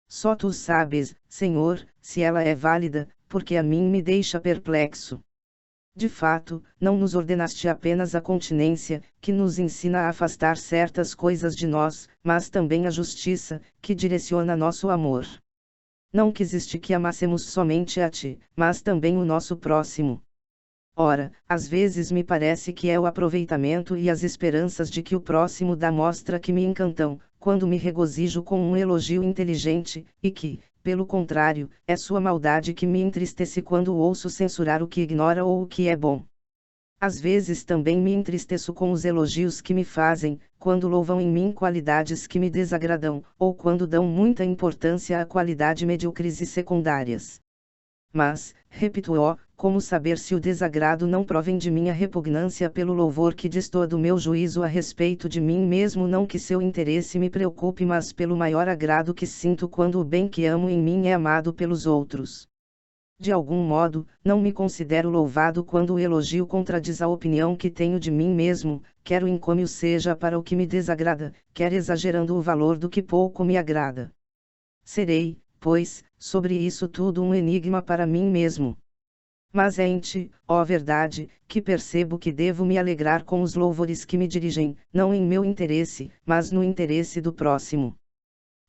Só tu sabes, Senhor, se ela é válida, porque a mim me deixa perplexo. De fato, não nos ordenaste apenas a continência, que nos ensina a afastar certas coisas de nós, mas também a justiça, que direciona nosso amor. não quiseste que amássemos somente a ti, mas também o nosso próximo. Ora, às vezes me parece que é o aproveitamento e as esperanças de que o próximo dá mostra que me encantam, quando me regozijo com um elogio inteligente, e que, pelo contrário, é sua maldade que me entristece quando ouço censurar o que ignora ou o que é bom. Às vezes também me entristeço com os elogios que me fazem, quando louvam em mim qualidades que me desagradam, ou quando dão muita importância a qualidades medíocres e secundárias. Mas, repito-o, como saber se o desagrado não provém de minha repugnância pelo louvor que destoa do meu juízo a respeito de mim mesmo, não que seu interesse me preocupe, mas pelo maior agrado que sinto quando o bem que amo em mim é amado pelos outros. De algum modo, não me considero louvado quando o elogio contradiz a opinião que tenho de mim mesmo, quer o encômio seja para o que me desagrada, quer exagerando o valor do que pouco me agrada. Serei, pois, sobre isso tudo um enigma para mim mesmo. Mas é em ti, ó verdade, que percebo que devo me alegrar com os louvores que me dirigem, não em meu interesse, mas no interesse do próximo.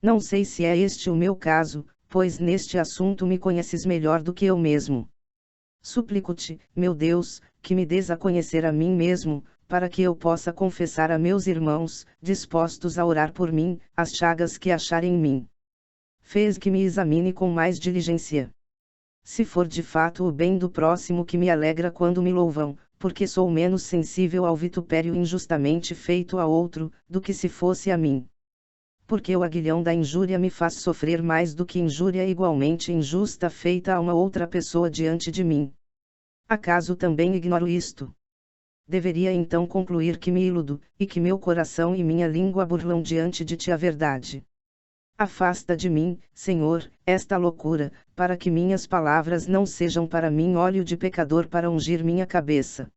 Não sei se é este o meu caso, pois neste assunto me conheces melhor do que eu mesmo. Suplico-te, meu Deus, que me des a conhecer a mim mesmo, para que eu possa confessar a meus irmãos, dispostos a orar por mim, as chagas que acharem em mim. Fez que me examine com mais diligência. Se for de fato o bem do próximo que me alegra quando me louvam, porque sou menos sensível ao vitupério injustamente feito a outro, do que se fosse a mim. Porque o aguilhão da injúria me faz sofrer mais do que injúria igualmente injusta feita a uma outra pessoa diante de mim. Acaso também ignoro isto? Deveria então concluir que me iludo, e que meu coração e minha língua burlam diante de ti a verdade. Afasta de mim, Senhor, esta loucura, para que minhas palavras não sejam para mim óleo de pecador para ungir minha cabeça.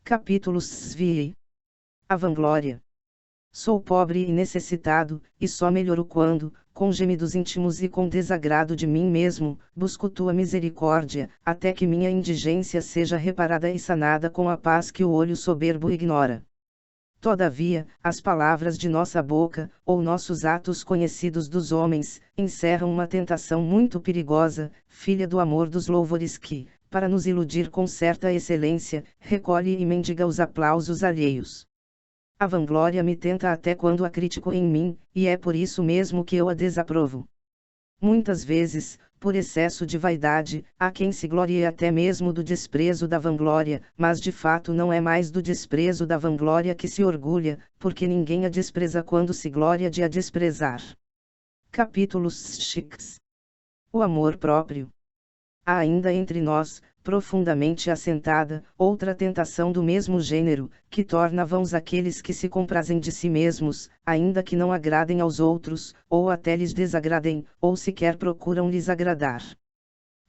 Capítulo 6. A vanglória. Sou pobre e necessitado, e só melhoro quando, com gemidos íntimos e com desagrado de mim mesmo, busco tua misericórdia, até que minha indigência seja reparada e sanada com a paz que o olho soberbo ignora. Todavia, as palavras de nossa boca, ou nossos atos conhecidos dos homens, encerram uma tentação muito perigosa, filha do amor dos louvores que, para nos iludir com certa excelência, recolhe e mendiga os aplausos alheios. A vanglória me tenta até quando a critico em mim, e é por isso mesmo que eu a desaprovo. Muitas vezes, por excesso de vaidade, há quem se glorie até mesmo do desprezo da vanglória, mas de fato não é mais do desprezo da vanglória que se orgulha, porque ninguém a despreza quando se gloria de a desprezar. Capítulo 6. O amor próprio. Há ainda entre nós, profundamente assentada, outra tentação do mesmo gênero, que torna vãos aqueles que se comprazem de si mesmos, ainda que não agradem aos outros, ou até lhes desagradem, ou sequer procuram lhes agradar.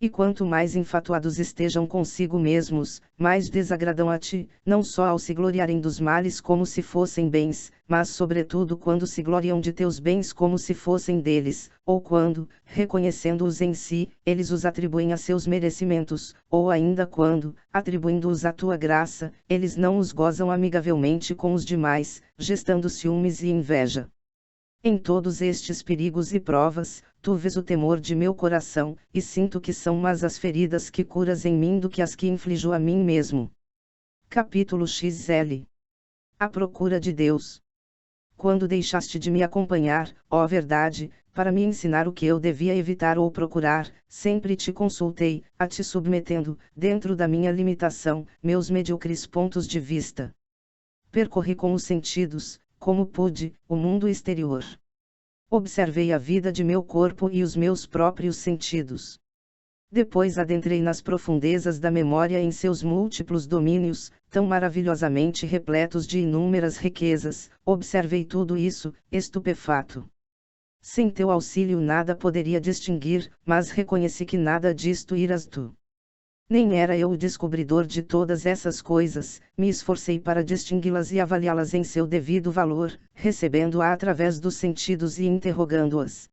E quanto mais enfatuados estejam consigo mesmos, mais desagradam a ti, não só ao se gloriarem dos males como se fossem bens, mas sobretudo quando se gloriam de teus bens como se fossem deles, ou quando, reconhecendo-os em si, eles os atribuem a seus merecimentos, ou ainda quando, atribuindo-os à tua graça, eles não os gozam amigavelmente com os demais, gestando ciúmes e inveja. Em todos estes perigos e provas, tu vês o temor de meu coração, e sinto que são mais as feridas que curas em mim do que as que inflijo a mim mesmo. Capítulo XL. A procura de Deus. Quando deixaste de me acompanhar, ó verdade, para me ensinar o que eu devia evitar ou procurar, sempre te consultei, a te submetendo, dentro da minha limitação, meus medíocres pontos de vista. Percorri com os sentidos, como pude, o mundo exterior. Observei a vida de meu corpo e os meus próprios sentidos. Depois adentrei nas profundezas da memória em seus múltiplos domínios, tão maravilhosamente repletos de inúmeras riquezas, observei tudo isso, estupefato. Sem teu auxílio nada poderia distinguir, mas reconheci que nada disto eras tu. Nem era eu o descobridor de todas essas coisas, me esforcei para distingui-las e avaliá-las em seu devido valor, recebendo-a através dos sentidos e interrogando-as.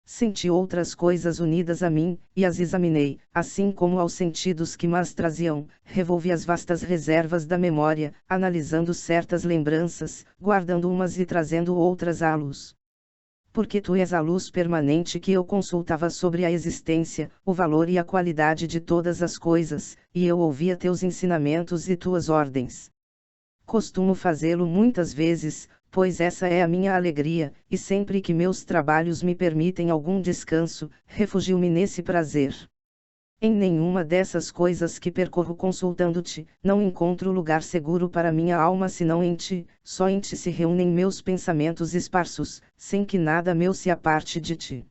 Senti outras coisas unidas a mim, e as examinei, assim como aos sentidos que mas traziam, revolvi as vastas reservas da memória, analisando certas lembranças, guardando umas e trazendo outras à luz. Porque tu és a luz permanente que eu consultava sobre a existência, o valor e a qualidade de todas as coisas, e eu ouvia teus ensinamentos e tuas ordens. Costumo fazê-lo muitas vezes, pois essa é a minha alegria, e sempre que meus trabalhos me permitem algum descanso, refugio-me nesse prazer. Em nenhuma dessas coisas que percorro consultando-te, não encontro lugar seguro para minha alma senão em ti, só em ti se reúnem meus pensamentos esparsos, sem que nada meu se aparte de ti.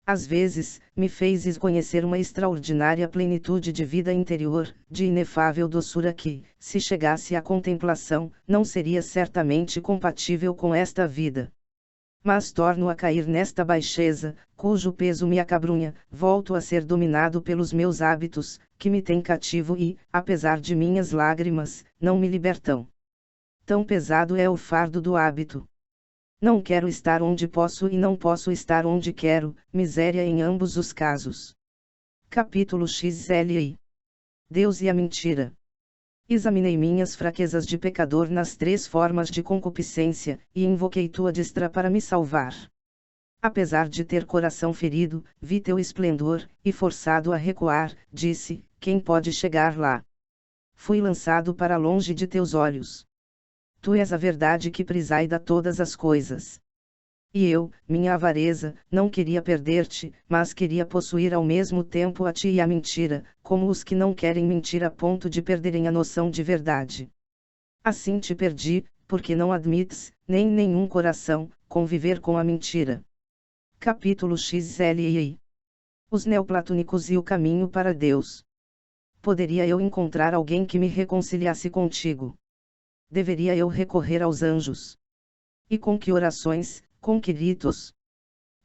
Às vezes, me fezes conhecer uma extraordinária plenitude de vida interior, de inefável doçura que, se chegasse à contemplação, não seria certamente compatível com esta vida. Mas torno a cair nesta baixeza, cujo peso me acabrunha, volto a ser dominado pelos meus hábitos, que me têm cativo e, apesar de minhas lágrimas, não me libertam. Tão pesado é o fardo do hábito. Não quero estar onde posso e não posso estar onde quero, miséria em ambos os casos. Capítulo XLI. Deus e a mentira. Examinei minhas fraquezas de pecador nas 3 formas de concupiscência, e invoquei tua destra para me salvar. Apesar de ter coração ferido, vi teu esplendor, e forçado a recuar, disse: quem pode chegar lá? Fui lançado para longe de teus olhos. Tu és a verdade que presida todas as coisas. E eu, minha avareza, não queria perder-te, mas queria possuir ao mesmo tempo a ti e a mentira, como os que não querem mentir a ponto de perderem a noção de verdade. Assim te perdi, porque não admites, nem em nenhum coração, conviver com a mentira. Capítulo XLI. Os neoplatônicos e o caminho para Deus. Poderia eu encontrar alguém que me reconciliasse contigo? Deveria eu recorrer aos anjos? E com que orações, com que ritos?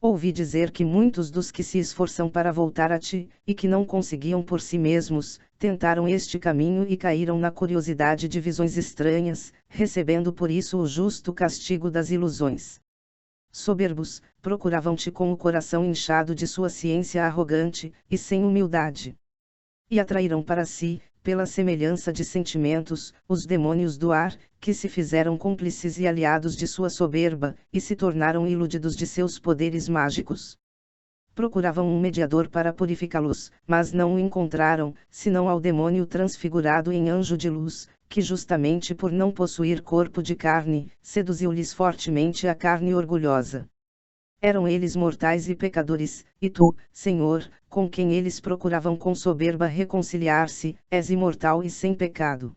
Ouvi dizer que muitos dos que se esforçam para voltar a ti, e que não conseguiam por si mesmos, tentaram este caminho e caíram na curiosidade de visões estranhas, recebendo por isso o justo castigo das ilusões. Soberbos, procuravam-te com o coração inchado de sua ciência arrogante, e sem humildade. E atraíram para si, pela semelhança de sentimentos, os demônios do ar, que se fizeram cúmplices e aliados de sua soberba, e se tornaram iludidos de seus poderes mágicos. Procuravam um mediador para purificá-los, mas não o encontraram, senão ao demônio transfigurado em anjo de luz, que justamente por não possuir corpo de carne, seduziu-lhes fortemente a carne orgulhosa. Eram eles mortais e pecadores, e tu, Senhor, com quem eles procuravam com soberba reconciliar-se, és imortal e sem pecado.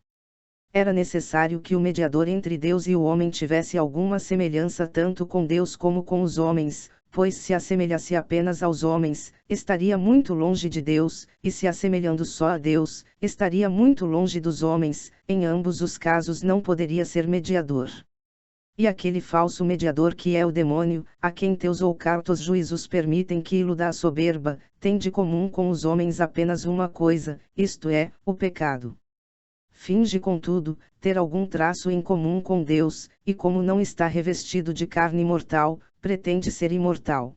Era necessário que o mediador entre Deus e o homem tivesse alguma semelhança tanto com Deus como com os homens, pois se assemelhasse apenas aos homens, estaria muito longe de Deus, e se assemelhando só a Deus, estaria muito longe dos homens, em ambos os casos não poderia ser mediador. E aquele falso mediador que é o demônio, a quem teus oucartos juízos permitem que iluda a soberba, tem de comum com os homens apenas uma coisa, isto é, o pecado. Finge contudo, ter algum traço em comum com Deus, e como não está revestido de carne mortal, pretende ser imortal.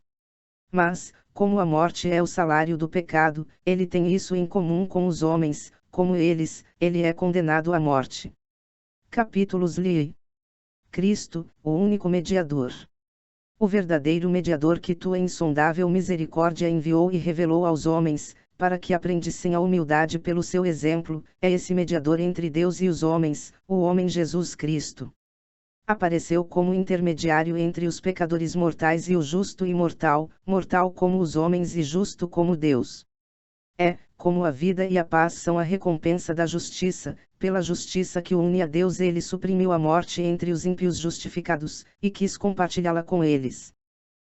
Mas, como a morte é o salário do pecado, ele tem isso em comum com os homens, como eles, ele é condenado à morte. Capítulos Li. Cristo, o único mediador. O verdadeiro mediador que tua insondável misericórdia enviou e revelou aos homens, para que aprendessem a humildade pelo seu exemplo, é esse mediador entre Deus e os homens, o homem Jesus Cristo. Apareceu como intermediário entre os pecadores mortais e o justo e mortal, mortal como os homens e justo como Deus. Como a vida e a paz são a recompensa da justiça, pela justiça que une a Deus ele suprimiu a morte entre os ímpios justificados, e quis compartilhá-la com eles.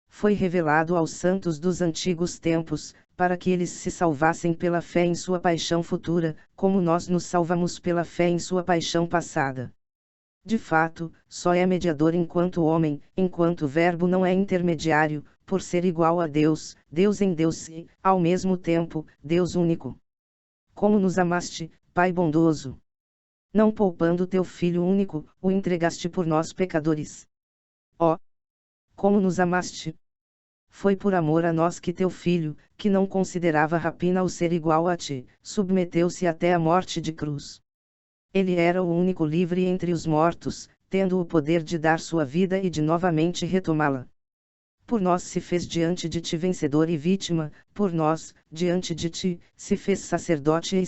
Foi revelado aos santos dos antigos tempos, para que eles se salvassem pela fé em sua paixão futura, como nós nos salvamos pela fé em sua paixão passada. De fato, só é mediador enquanto homem, enquanto verbo não é intermediário, por ser igual a Deus, Deus em Deus e, ao mesmo tempo, Deus único. Como nos amaste, Pai bondoso! Não poupando teu Filho único, o entregaste por nós pecadores. Ó! Como nos amaste! Foi por amor a nós que teu Filho, que não considerava rapina o ser igual a ti, submeteu-se até a morte de cruz. Ele era o único livre entre os mortos, tendo o poder de dar sua vida e de novamente retomá-la. Por nós se fez diante de ti vencedor e vítima, por nós, diante de ti, se fez sacerdote e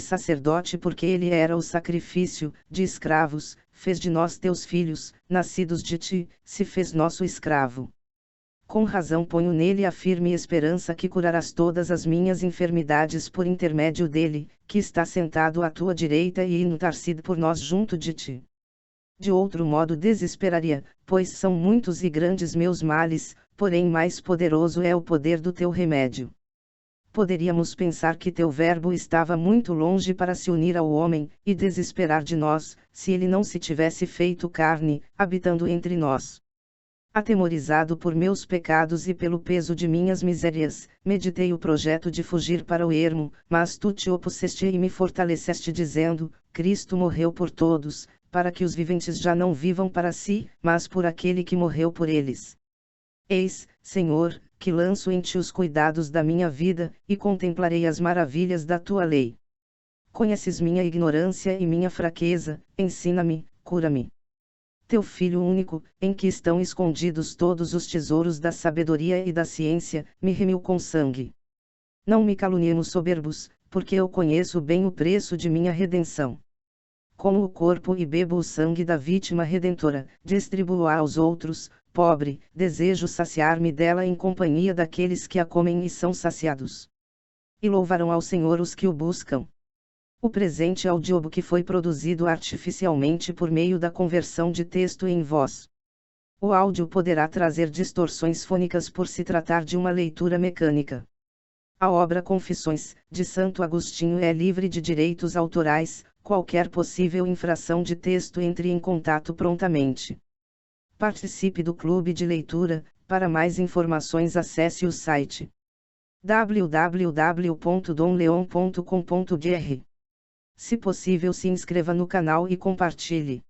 sacerdote porque ele era o sacrifício, de escravos, fez de nós teus filhos, nascidos de ti, se fez nosso escravo. Com razão ponho nele a firme esperança que curarás todas as minhas enfermidades por intermédio dele, que está sentado à tua direita e intercede por nós junto de ti. De outro modo desesperaria, pois são muitos e grandes meus males, porém mais poderoso é o poder do teu remédio. Poderíamos pensar que teu verbo estava muito longe para se unir ao homem, e desesperar de nós, se ele não se tivesse feito carne, habitando entre nós. Atemorizado por meus pecados e pelo peso de minhas misérias, meditei o projeto de fugir para o ermo, mas tu te opuseste e me fortaleceste dizendo, Cristo morreu por todos, para que os viventes já não vivam para si, mas por aquele que morreu por eles. Eis, Senhor, que lanço em ti os cuidados da minha vida, e contemplarei as maravilhas da tua lei. Conheces minha ignorância e minha fraqueza, ensina-me, cura-me. Teu Filho único, em que estão escondidos todos os tesouros da sabedoria e da ciência, me remiu com sangue. Não me caluniemos soberbos, porque eu conheço bem o preço de minha redenção. Como o corpo e bebo o sangue da vítima redentora, distribuo-a aos outros, pobre, desejo saciar-me dela em companhia daqueles que a comem e são saciados. E louvarão ao Senhor os que o buscam. O presente audiobook que foi produzido artificialmente por meio da conversão de texto em voz. O áudio poderá trazer distorções fônicas por se tratar de uma leitura mecânica. A obra Confissões, de Santo Agostinho é livre de direitos autorais. Qualquer possível infração de texto entre em contato prontamente. Participe do clube de leitura. Para mais informações acesse o site www.domleon.com.br. Se possível, se inscreva no canal e compartilhe.